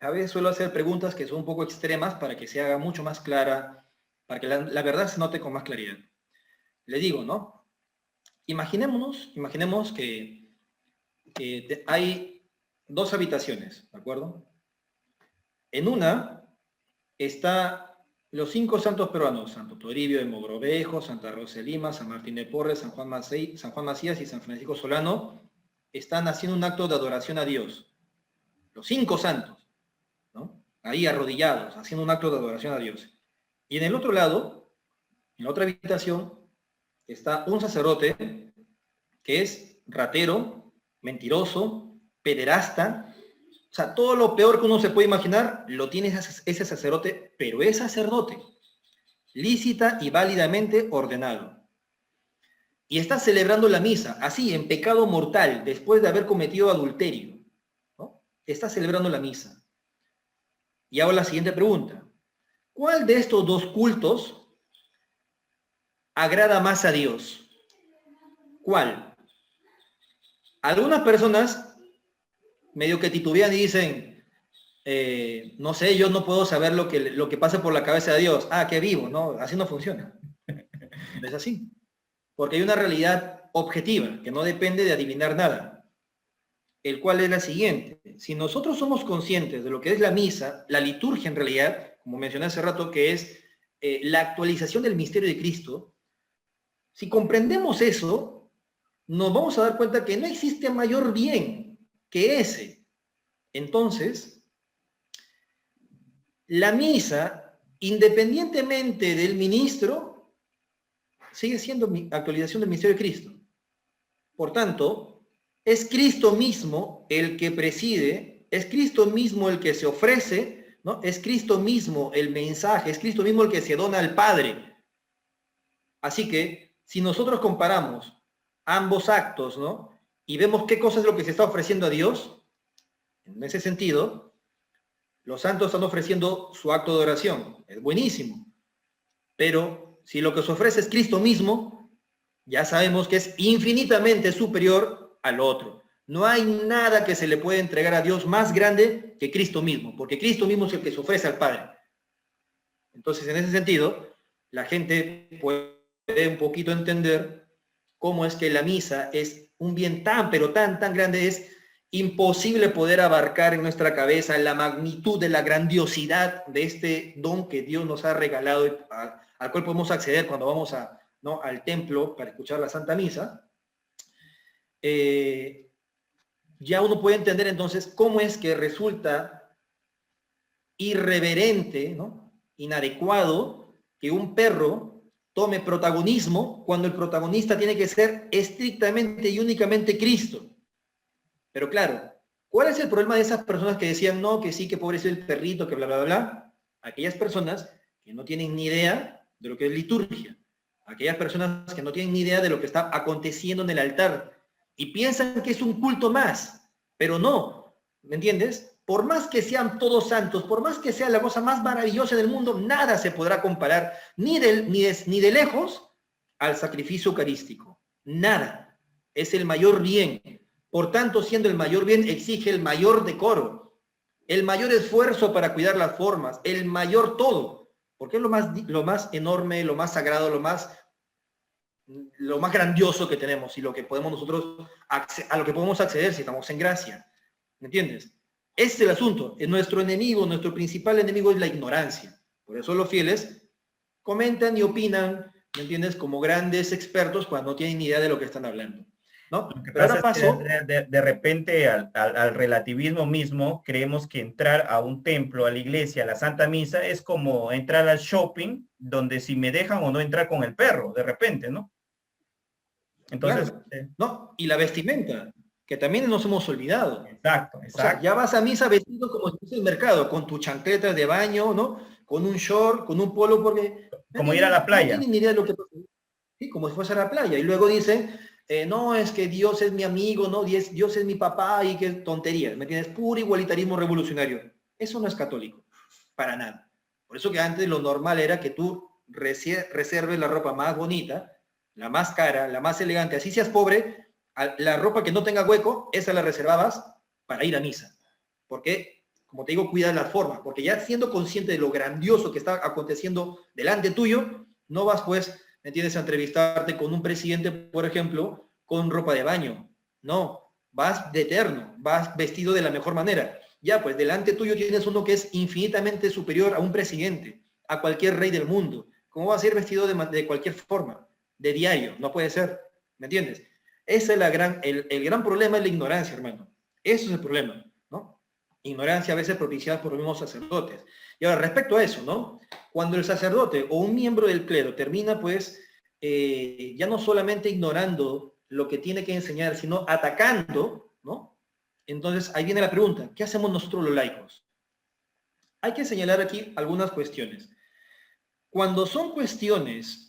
a veces suelo hacer preguntas que son un poco extremas para que se haga mucho más clara, para que la verdad se note con más claridad. Le digo, ¿no? Imaginemos que hay dos habitaciones, ¿de acuerdo? En una está los 5 santos peruanos: Santo Toribio de Mogrovejo, Santa Rosa de Lima, San Martín de Porres, San Juan Macías y San Francisco Solano. Están haciendo un acto de adoración a Dios. Los 5 santos, ¿no? Ahí arrodillados, haciendo un acto de adoración a Dios. Y en el otro lado, en la otra habitación, está un sacerdote que es ratero, mentiroso, pederasta. O sea, todo lo peor que uno se puede imaginar lo tiene ese sacerdote, pero es sacerdote, lícita y válidamente ordenado. y está celebrando la misa, así, en pecado mortal, después de haber cometido adulterio, ¿no? Está celebrando la misa. Y hago la siguiente pregunta. ¿Cuál de estos dos cultos agrada más a Dios? ¿Cuál? Algunas personas medio que titubean y dicen, no sé, yo no puedo saber lo que pasa por la cabeza de Dios. Ah, que vivo, ¿no? Así no funciona. No es así. Porque hay una realidad objetiva que no depende de adivinar nada, el cual es la siguiente. Si nosotros somos conscientes de lo que es la misa, la liturgia en realidad, como mencioné hace rato, que es la actualización del misterio de Cristo, si comprendemos eso, nos vamos a dar cuenta que no existe mayor bien que ese. Entonces, la misa, independientemente del ministro, sigue siendo mi actualización del misterio de Cristo. Por tanto, es Cristo mismo el que preside, es Cristo mismo el que se ofrece, ¿no? Es Cristo mismo el mensaje, es Cristo mismo el que se dona al Padre. Así que, si nosotros comparamos ambos actos, ¿no? Y vemos qué cosa es lo que se está ofreciendo a Dios, en ese sentido, los santos están ofreciendo su acto de oración. Es buenísimo. Pero si lo que se ofrece es Cristo mismo, ya sabemos que es infinitamente superior al otro. No hay nada que se le pueda entregar a Dios más grande que Cristo mismo, porque Cristo mismo es el que se ofrece al Padre. Entonces, en ese sentido, la gente puede un poquito entender cómo es que la misa es un bien tan, pero tan, tan grande, es imposible poder abarcar en nuestra cabeza la magnitud de la grandiosidad de este don que Dios nos ha regalado, al cual podemos acceder cuando vamos ¿no? al templo para escuchar la Santa Misa. Ya uno puede entender entonces cómo es que resulta irreverente, ¿no? Inadecuado que un perro tome protagonismo cuando el protagonista tiene que ser estrictamente y únicamente Cristo. Pero claro, ¿cuál es el problema de esas personas que decían, no, que sí, que pobre es el perrito, que bla, bla, bla? Aquellas personas que no tienen ni idea de lo que es liturgia. Aquellas personas que no tienen ni idea de lo que está aconteciendo en el altar. Y piensan que es un culto más. Pero no, ¿me entiendes? Por más que sean todos santos, por más que sea la cosa más maravillosa del mundo, nada se podrá comparar, ni de lejos, al sacrificio eucarístico. Nada. Es el mayor bien. Por tanto, siendo el mayor bien, exige el mayor decoro, el mayor esfuerzo para cuidar las formas, el mayor todo, porque es lo más enorme, lo más sagrado, lo más grandioso que tenemos y lo que podemos nosotros, a lo que podemos acceder si estamos en gracia. ¿Me entiendes? Ese es el asunto. Nuestro enemigo, nuestro principal enemigo es la ignorancia. Por eso los fieles comentan y opinan, ¿me entiendes? Como grandes expertos cuando no tienen ni idea de lo que están hablando. ¿No? Lo que Pero pasa ahora es paso... que de repente al relativismo mismo creemos que entrar a un templo, a la iglesia, a la Santa Misa, es como entrar al shopping, donde si me dejan o no entrar con el perro, de repente, ¿no? Entonces, Claro, ¿no? Y la vestimenta, que también nos hemos olvidado. exacto, O sea, exacto. ya vas a misa vestido como si fuese el mercado, con tus chancletas de baño, ¿no? Con un short, con un polo, porque Como ir a la no playa. tienen ni idea de lo que pasa. Sí, como si fuese a la playa. Y luego dicen, no, es que Dios es mi amigo, ¿no? Dios es mi papá y qué tonterías, ¿me entiendes? Puro igualitarismo revolucionario. Eso no es católico, para nada. Por eso que antes lo normal era que tú reserves la ropa más bonita, la más cara, la más elegante, así seas pobre, la ropa que no tenga hueco, esa la reservabas para ir a misa. Porque, como te digo, cuida la forma, porque ya siendo consciente de lo grandioso que está aconteciendo delante tuyo, no vas pues, ¿me entiendes?, a entrevistarte con un presidente, por ejemplo, con ropa de baño. No, vas de eterno, vas vestido de la mejor manera. Ya, pues delante tuyo tienes uno que es infinitamente superior a un presidente, a cualquier rey del mundo. ¿Cómo va a ser vestido de cualquier forma? De diario, no puede ser, ¿me entiendes? Ese es el gran problema es la ignorancia, hermano. Eso es el problema, ¿no? Ignorancia a veces propiciada por los mismos sacerdotes. Y ahora, respecto a eso, ¿no? Cuando el sacerdote o un miembro del clero termina, pues, ya no solamente ignorando lo que tiene que enseñar, sino atacando, ¿no? Entonces, ahí viene la pregunta, ¿qué hacemos nosotros los laicos? Hay que señalar aquí algunas cuestiones. Cuando son cuestiones,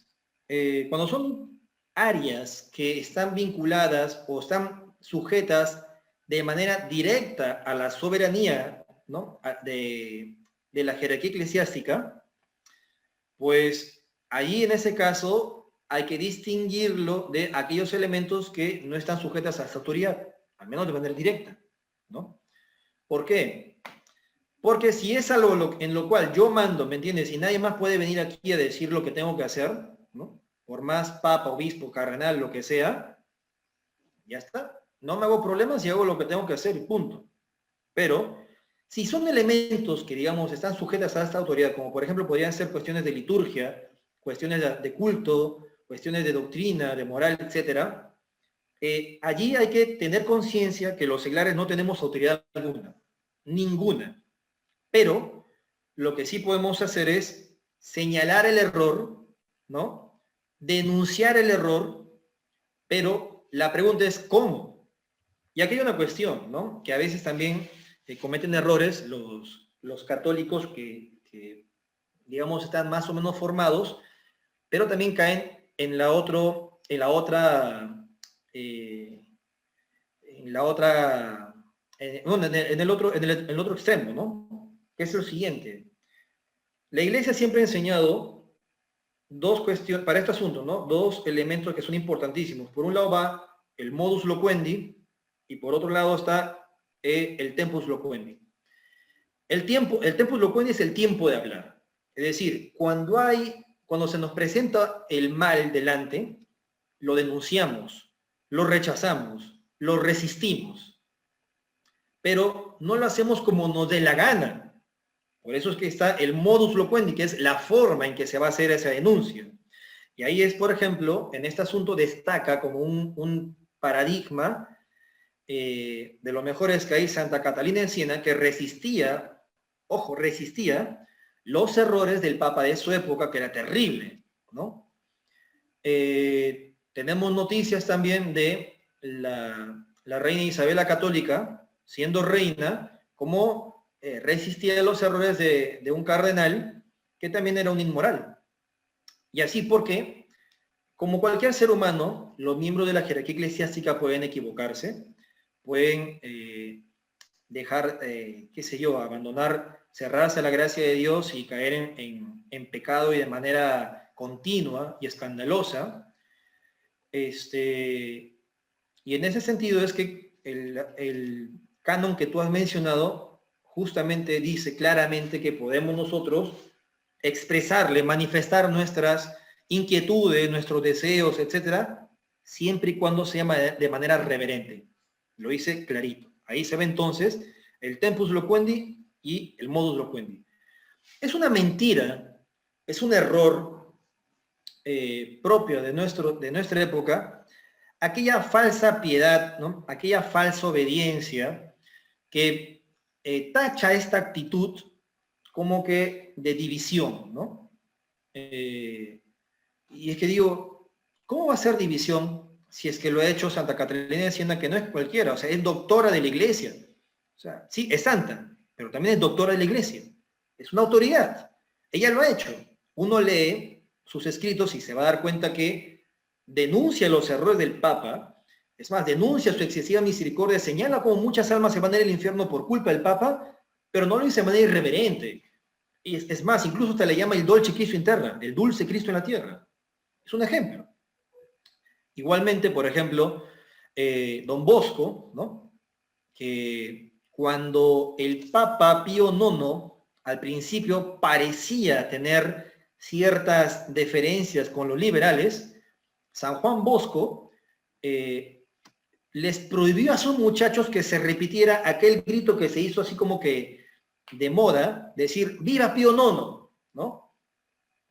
cuando son áreas que están vinculadas o están sujetas de manera directa a la soberanía, ¿no?, de la jerarquía eclesiástica, pues allí en ese caso hay que distinguirlo de aquellos elementos que no están sujetas a esta autoridad, al menos de manera directa, ¿no? ¿Por qué? Porque si es algo en lo cual yo mando, ¿me entiendes? Y nadie más puede venir aquí a decir lo que tengo que hacer, ¿no? Por más papa, obispo, cardenal, lo que sea, ya está. No me hago problemas y hago lo que tengo que hacer y punto. Pero si son elementos que, digamos, están sujetas a esta autoridad, como por ejemplo podrían ser cuestiones de liturgia, cuestiones de culto, cuestiones de doctrina, de moral, etcétera, allí hay que tener conciencia que los seglares no tenemos autoridad alguna, ninguna. Pero lo que sí podemos hacer es señalar el error, ¿no? Denunciar el error, pero la pregunta es ¿cómo? Y aquí hay una cuestión, ¿no?, que a veces también cometen errores los católicos que, digamos, están más o menos formados, pero también caen en la otra, bueno, en el otro extremo, ¿no? Que es lo siguiente. La Iglesia siempre ha enseñado dos cuestiones, para este asunto, ¿no?, dos elementos que son importantísimos. Por un lado va el modus loquendi, y por otro lado está el tempus loquendi. El tempus loquendi es el tiempo de hablar. Es decir, cuando se nos presenta el mal delante, lo denunciamos, lo rechazamos, lo resistimos. Pero no lo hacemos como nos dé la gana. Por eso es que está el modus loquendi, que es la forma en que se va a hacer esa denuncia. Y ahí es, por ejemplo, en este asunto destaca como un paradigma de lo mejor es que hay Santa Catalina de Siena, que resistía, ojo, resistía los errores del Papa de su época, que era terrible, ¿no? Tenemos noticias también de la reina Isabel la Católica, siendo reina, como resistía los errores de un cardenal que también era un inmoral. Y así porque, como cualquier ser humano, los miembros de la jerarquía eclesiástica pueden equivocarse, pueden dejar, qué sé yo, abandonar, cerrarse a la gracia de Dios y caer en pecado y de manera continua y escandalosa. Y en ese sentido es que el canon que tú has mencionado justamente dice claramente que podemos nosotros expresarle, manifestar nuestras inquietudes, nuestros deseos, etcétera, siempre y cuando sea de manera reverente. Lo dice clarito. Ahí se ve entonces el tempus loquendi y el modus loquendi. Es una mentira, es un error propio de nuestra época, aquella falsa piedad, ¿no?, aquella falsa obediencia que tacha esta actitud como que de división, ¿no? Y es que digo, ¿cómo va a ser división si es que lo ha hecho Santa Catalina de Siena, que no es cualquiera? O sea, es doctora de la Iglesia. O sea, sí, es santa, pero también es doctora de la Iglesia. Es una autoridad. Ella lo ha hecho. Uno lee sus escritos y se va a dar cuenta que denuncia los errores del Papa. Es más, denuncia su excesiva misericordia, señala cómo muchas almas se van a ir al infierno por culpa del Papa, pero no lo dice de manera irreverente. Y es más, incluso hasta le llama el dolce Cristo interna, el dulce Cristo en la tierra. Es un ejemplo. Igualmente, por ejemplo, Don Bosco, ¿no?, que cuando el Papa Pío IX al principio parecía tener ciertas deferencias con los liberales, San Juan Bosco les prohibió a sus muchachos que se repitiera aquel grito que se hizo así como que de moda, decir ¡viva Pío IX!, ¿no?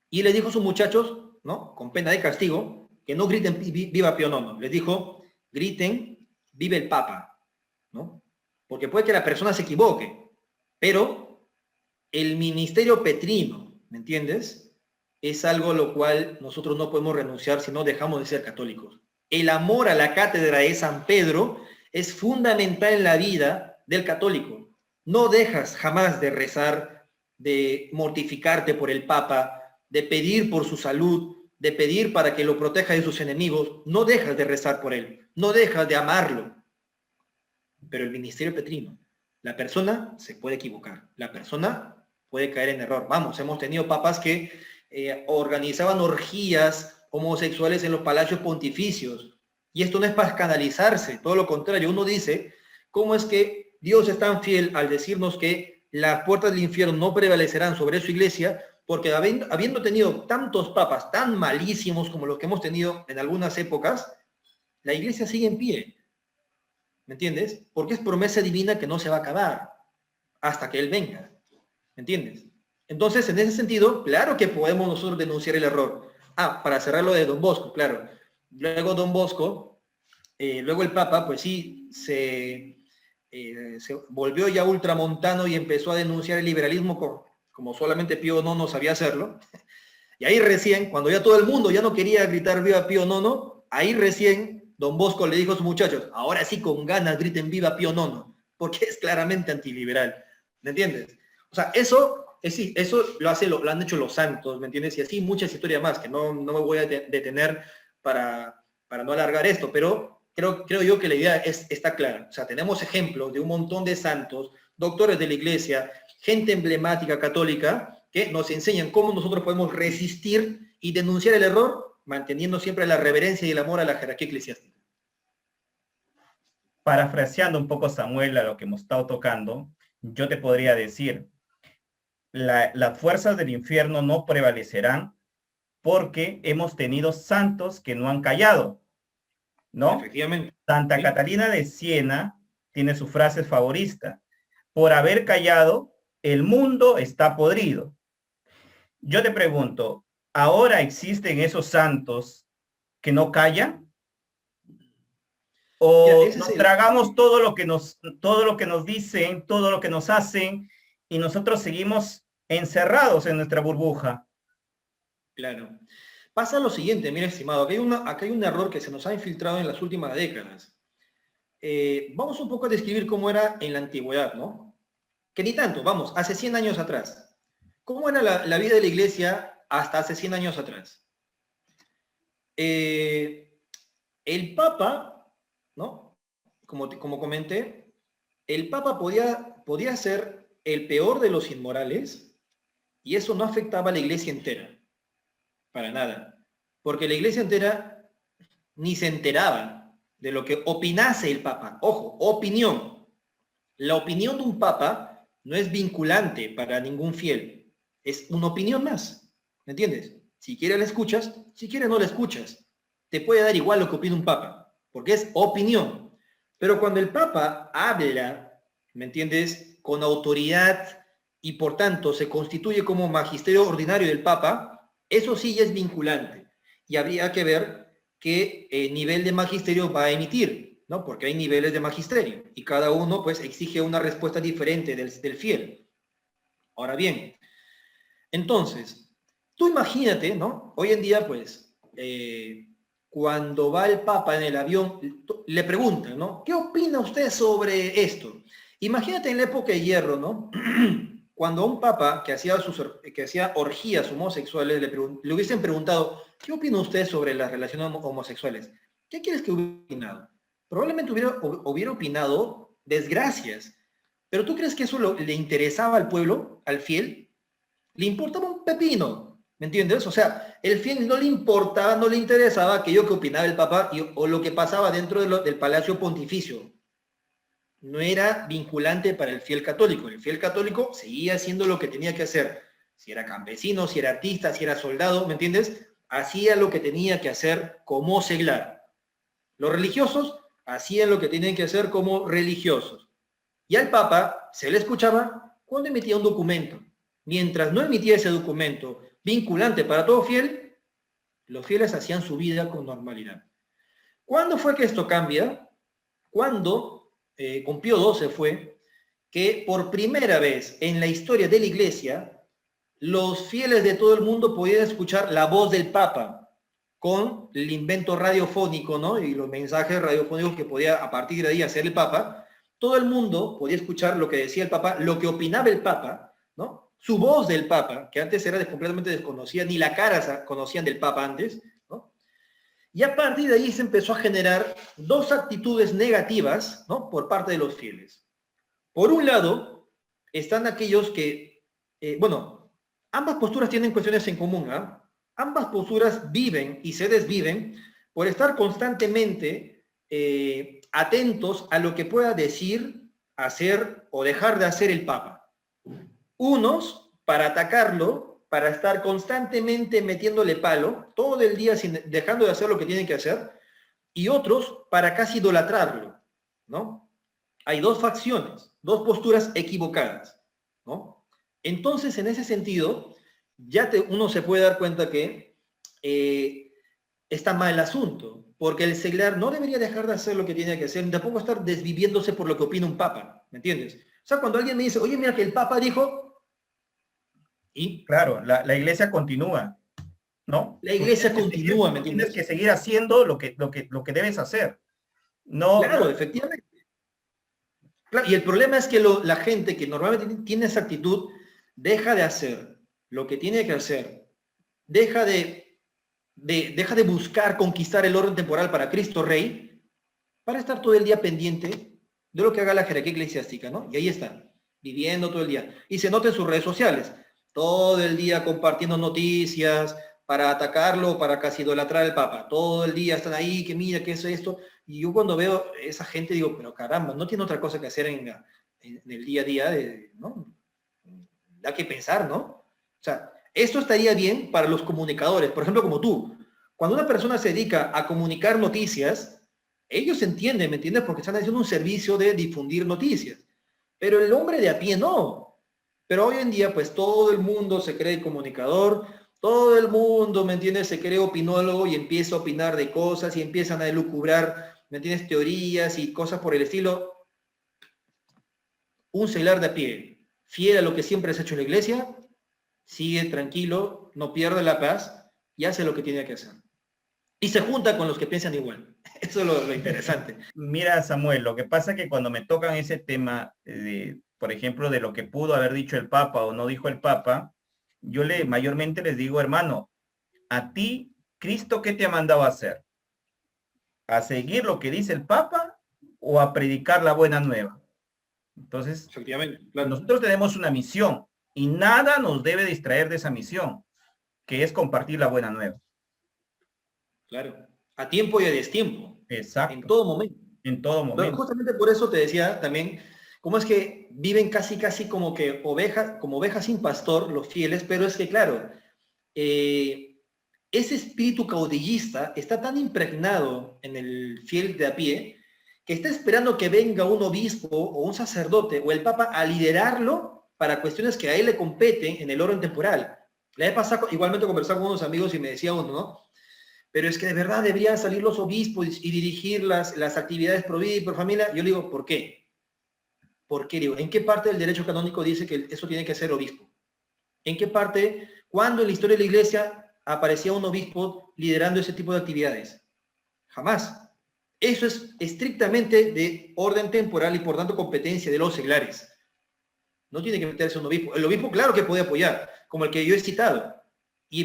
Y le dijo a sus muchachos, ¿no?, con pena de castigo, que no griten viva Pío IX. Les dijo, griten vive el Papa, ¿no? Porque puede que la persona se equivoque, pero el ministerio petrino, ¿me entiendes?, es algo a lo cual nosotros no podemos renunciar si no dejamos de ser católicos. El amor a la cátedra de San Pedro es fundamental en la vida del católico. No dejas jamás de rezar, de mortificarte por el Papa, de pedir por su salud, de pedir para que lo proteja de sus enemigos, no dejas de rezar por él, no dejas de amarlo. Pero el ministerio petrino, la persona se puede equivocar, la persona puede caer en error. Vamos, hemos tenido papas que organizaban orgías homosexuales en los palacios pontificios. Y esto no es para escandalizarse, todo lo contrario. Uno dice, ¿cómo es que Dios es tan fiel al decirnos que las puertas del infierno no prevalecerán sobre su iglesia? Porque habiendo tenido tantos papas tan malísimos como los que hemos tenido en algunas épocas, la iglesia sigue en pie. ¿Me entiendes? Porque es promesa divina que no se va a acabar hasta que Él venga. ¿Me entiendes? Entonces, en ese sentido, claro que podemos nosotros denunciar el error. Para cerrar lo de Don Bosco, claro. Luego Don Bosco, luego el Papa, pues sí, se volvió ya ultramontano y empezó a denunciar el liberalismo como solamente Pío IX sabía hacerlo. Y ahí recién, cuando ya todo el mundo ya no quería gritar viva Pío IX, ahí recién Don Bosco le dijo a sus muchachos, ahora sí con ganas griten viva Pío IX, porque es claramente antiliberal. ¿Me entiendes? O sea, eso lo han hecho los santos, ¿me entiendes? Y así muchas historias más, que no me voy a detener para no alargar esto, pero creo yo que la idea está clara. O sea, tenemos ejemplos de un montón de santos, doctores de la iglesia, gente emblemática católica, que nos enseñan cómo nosotros podemos resistir y denunciar el error, manteniendo siempre la reverencia y el amor a la jerarquía eclesiástica. Parafraseando un poco, Samuel, a lo que hemos estado tocando, yo te podría decir, las fuerzas del infierno no prevalecerán porque hemos tenido santos que no han callado, ¿no? Efectivamente. Santa ¿sí? Catalina de Siena tiene su frase favorita, por haber callado, el mundo está podrido. Yo te pregunto, ¿ahora existen esos santos que no callan? ¿O nos tragamos todo lo que nos dicen, todo lo que nos hacen, y nosotros seguimos encerrados en nuestra burbuja? Claro. Pasa lo siguiente, mira, estimado, acá hay un error que se nos ha infiltrado en las últimas décadas. Vamos un poco a describir cómo era en la antigüedad, ¿no? Que ni tanto, vamos, hace 100 años atrás. ¿Cómo era la vida de la iglesia hasta hace 100 años atrás? El Papa, ¿no? Como comenté, el Papa podía ser el peor de los inmorales y eso no afectaba a la iglesia entera. Para nada. Porque la iglesia entera ni se enteraba de lo que opinase el Papa. Ojo, opinión. La opinión de un Papa no es vinculante para ningún fiel. Es una opinión más. ¿Me entiendes? Si quieres la escuchas, si quieres no la escuchas. Te puede dar igual lo que opina un Papa, porque es opinión. Pero cuando el Papa habla, ¿me entiendes?, con autoridad y por tanto se constituye como magisterio ordinario del Papa, eso sí ya es vinculante. Y habría que ver qué nivel de magisterio va a emitir, ¿no? Porque hay niveles de magisterio y cada uno pues exige una respuesta diferente del fiel. Ahora bien, entonces, tú imagínate, ¿no? Hoy en día pues cuando va el Papa en el avión, le preguntan, ¿no? ¿Qué opina usted sobre esto? Imagínate en la época de Hierro, ¿no? Cuando a un Papa que hacía orgías homosexuales le hubiesen preguntado, ¿qué opina usted sobre las relaciones homosexuales? ¿Qué quieres que hubiera opinado? Probablemente hubiera opinado desgracias. ¿Pero tú crees que eso le interesaba al pueblo, al fiel? Le importaba un pepino, ¿me entiendes? O sea, el fiel no le importaba, no le interesaba aquello que opinaba el Papa o lo que pasaba dentro del Palacio Pontificio. No era vinculante para el fiel católico. El fiel católico seguía haciendo lo que tenía que hacer. Si era campesino, si era artista, si era soldado, ¿me entiendes? Hacía lo que tenía que hacer como seglar. Los religiosos hacían lo que tenían que hacer como religiosos. Y al Papa se le escuchaba cuando emitía un documento. Mientras no emitía ese documento vinculante para todo fiel, los fieles hacían su vida con normalidad. ¿Cuándo fue que esto cambia? Cuando con Pío XII fue que por primera vez en la historia de la Iglesia, los fieles de todo el mundo podían escuchar la voz del Papa con el invento radiofónico, ¿no? Y los mensajes radiofónicos que podía a partir de ahí hacer el Papa. Todo el mundo podía escuchar lo que decía el Papa, lo que opinaba el Papa, ¿no? su voz del Papa, que antes era completamente desconocida, ni la cara conocían del Papa antes, ¿no? Y a partir de ahí se empezó a generar dos actitudes negativas, ¿no?, por parte de los fieles. Por un lado, están aquellos que, bueno, ambas posturas tienen cuestiones en común, ¿ah? Ambas posturas viven y se desviven por estar constantemente atentos a lo que pueda decir, hacer o dejar de hacer el Papa. Unos para atacarlo, para estar constantemente metiéndole palo, todo el día dejando de hacer lo que tienen que hacer, y otros para casi idolatrarlo, ¿no? Hay dos facciones, dos posturas equivocadas, ¿no? Entonces, en ese sentido, uno se puede dar cuenta que está mal el asunto, porque el seglar no debería dejar de hacer lo que tiene que hacer, ni tampoco estar desviviéndose por lo que opina un papa, ¿me entiendes? O sea, cuando alguien me dice, oye, mira que el papa dijo, y Claro, la iglesia continúa, ¿no? la iglesia continúa, ¿me Tú tienes entiendes? que seguir haciendo lo que debes hacer. No, no, Claro, efectivamente. Claro, y el problema es que la gente que normalmente tiene esa actitud deja de hacer lo que tiene que hacer, deja de buscar conquistar el orden temporal para Cristo Rey, para estar todo el día pendiente de lo que haga la jerarquía eclesiástica, ¿no? Y ahí están, viviendo todo el día. Y se nota en sus redes sociales, todo el día compartiendo noticias para atacarlo, para casi idolatrar al Papa. Todo el día están ahí, que mira, que es esto. Y yo cuando veo esa gente digo, pero caramba, no tiene otra cosa que hacer en el día a día, ¿no? Da que pensar, ¿no? O sea, esto estaría bien para los comunicadores, por ejemplo, como tú. Cuando una persona se dedica a comunicar noticias, ellos entienden, ¿me entiendes? Porque están haciendo un servicio de difundir noticias. Pero el hombre de a pie no. Pero hoy en día, pues todo el mundo se cree comunicador, todo el mundo, ¿me entiendes? Se cree opinólogo y empieza a opinar de cosas y empiezan a elucubrar, ¿me entiendes? Teorías y cosas por el estilo. Un seglar de a pie, fiel a lo que siempre has hecho en la iglesia, sigue tranquilo, no pierde la paz y hace lo que tiene que hacer. Y se junta con los que piensan igual. Eso es lo interesante. mira, Samuel, lo que pasa es que cuando me tocan ese tema, por ejemplo, de lo que pudo haber dicho el Papa o no dijo el Papa, yo mayormente les digo, hermano, a ti, Cristo, ¿qué te ha mandado a hacer? ¿A seguir lo que dice el Papa o a predicar la buena nueva? Entonces, Efectivamente, claro. nosotros tenemos una misión y nada nos debe distraer de esa misión, que es compartir la buena nueva. Claro. A tiempo y a destiempo. En Exacto, todo momento. en todo Bueno, momento. justamente por eso te decía también, cómo es que viven casi como que como ovejas sin pastor, los fieles, pero es que claro, ese espíritu caudillista está tan impregnado en el fiel de a pie, que está esperando que venga un obispo o un sacerdote o el papa a liderarlo para cuestiones que a él le competen en el orden temporal. La vez pasada igualmente conversaba con unos amigos y me decía uno, ¿no? Pero es que de verdad deberían salir los obispos y dirigir las actividades pro vida y por familia. Yo le digo, ¿por qué? ¿Por qué? Digo, ¿en qué parte del derecho canónico dice que eso tiene que ser obispo? ¿En qué parte, cuándo en la historia de la iglesia aparecía un obispo liderando ese tipo de actividades? Jamás. Eso es estrictamente de orden temporal y por tanto competencia de los seglares. No tiene que meterse un obispo. El obispo, claro que puede apoyar, como el que yo he citado,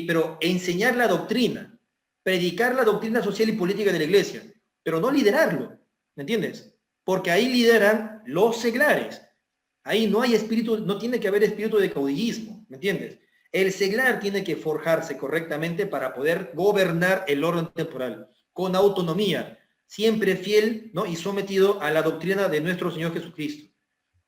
pero enseñar la doctrina, predicar la doctrina social y política de la iglesia, pero no liderarlo, ¿me entiendes? Porque ahí lideran los seglares. Ahí no hay espíritu, no tiene que haber espíritu de caudillismo, ¿me entiendes? El seglar tiene que forjarse correctamente para poder gobernar el orden temporal, con autonomía, siempre fiel, ¿no?, y sometido a la doctrina de nuestro Señor Jesucristo.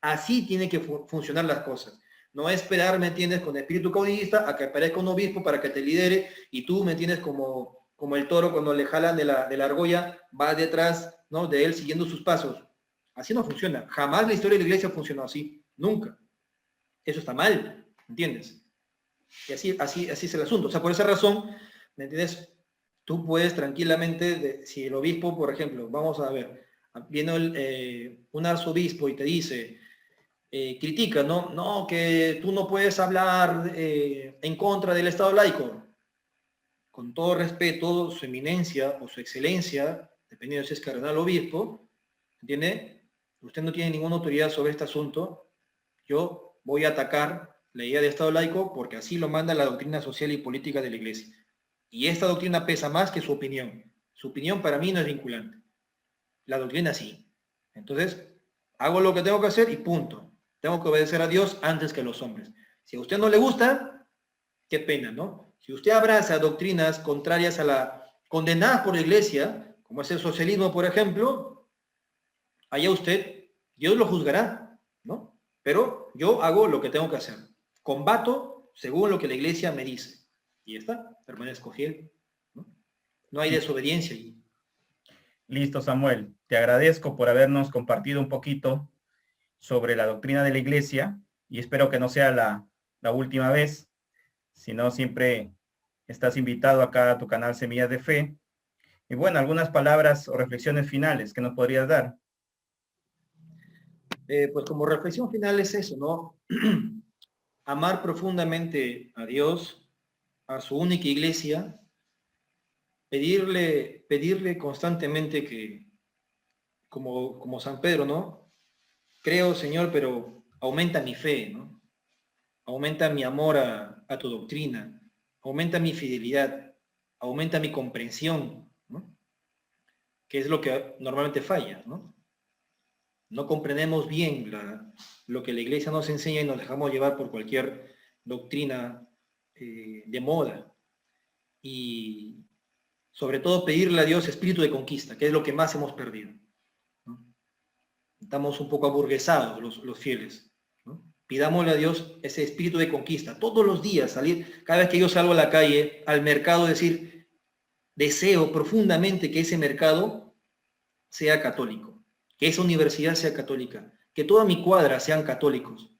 Así tienen que funcionar las cosas. No esperar, ¿me entiendes?, con espíritu caudillista a que aparezca un obispo para que te lidere y tú, ¿me entiendes?, como el toro cuando le jalan de la argolla, vas detrás, ¿no?, de él siguiendo sus pasos. Así no funciona. Jamás la historia de la iglesia funcionó así. Nunca. Eso está mal, ¿entiendes? Y así es el asunto. O sea, por esa razón, ¿me entiendes? Tú puedes tranquilamente, si el obispo, por ejemplo, vamos a ver, viene un arzobispo y te dice, critica, ¿no? No, que tú no puedes hablar en contra del Estado laico. Con todo respeto, su eminencia o su excelencia, dependiendo si es cardenal o obispo, ¿entiende? Usted no tiene ninguna autoridad sobre este asunto. Yo voy a atacar la idea de Estado laico porque así lo manda la doctrina social y política de la Iglesia. Y esta doctrina pesa más que su opinión. Su opinión para mí no es vinculante. La doctrina sí. Entonces, hago lo que tengo que hacer y punto. Tengo que obedecer a Dios antes que a los hombres. Si a usted no le gusta, qué pena, ¿no? Si usted abraza doctrinas contrarias a la condenadas por la Iglesia, como es el socialismo, por ejemplo, allá usted, Dios lo juzgará, ¿no? Pero yo hago lo que tengo que hacer. Combato según lo que la Iglesia me dice. Y ya está, permanezco fiel, ¿no? No hay desobediencia allí. Listo, Samuel. Te agradezco por habernos compartido un poquito sobre la doctrina de la Iglesia y espero que no sea la última vez, sino siempre estás invitado acá a tu canal Semillas de Fe. Y bueno, algunas palabras o reflexiones finales que nos podrías dar. Pues como reflexión final es eso, ¿no? Amar profundamente a Dios, a su única iglesia, pedirle constantemente que, como San Pedro, ¿no? Creo, Señor, pero aumenta mi fe, ¿no? Aumenta mi amor a tu doctrina, aumenta mi fidelidad, aumenta mi comprensión, ¿no? Que es lo que normalmente falla, ¿no? No comprendemos bien lo que la iglesia nos enseña y nos dejamos llevar por cualquier doctrina de moda. Y sobre todo pedirle a Dios espíritu de conquista, que es lo que más hemos perdido, ¿no? Estamos un poco aburguesados los fieles, ¿no? Pidámosle a Dios ese espíritu de conquista. Todos los días salir, cada vez que yo salgo a la calle, al mercado, decir, deseo profundamente que ese mercado sea católico, que esa universidad sea católica, que toda mi cuadra sean católicos.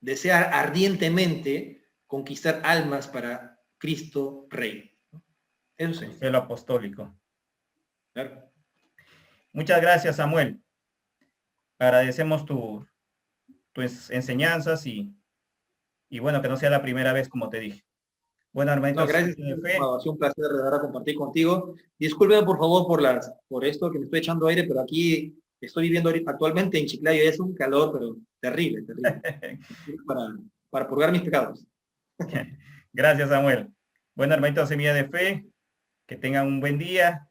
Desear ardientemente conquistar almas para Cristo Rey. Eso sí. El celo apostólico. Claro. Muchas gracias, Samuel. Agradecemos tus enseñanzas y bueno, que no sea la primera vez, como te dije. Bueno, hermanito, No, gracias. de fe. Ha sido un placer de verdad compartir contigo. Discúlpeme por favor por esto que me estoy echando aire, pero aquí estoy viviendo actualmente en Chiclayo y es un calor, pero terrible, terrible. para purgar mis pecados. Gracias, Samuel. Bueno, hermanito, Semilla de Fe, que tengan un buen día,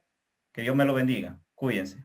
que Dios me lo bendiga. Cuídense.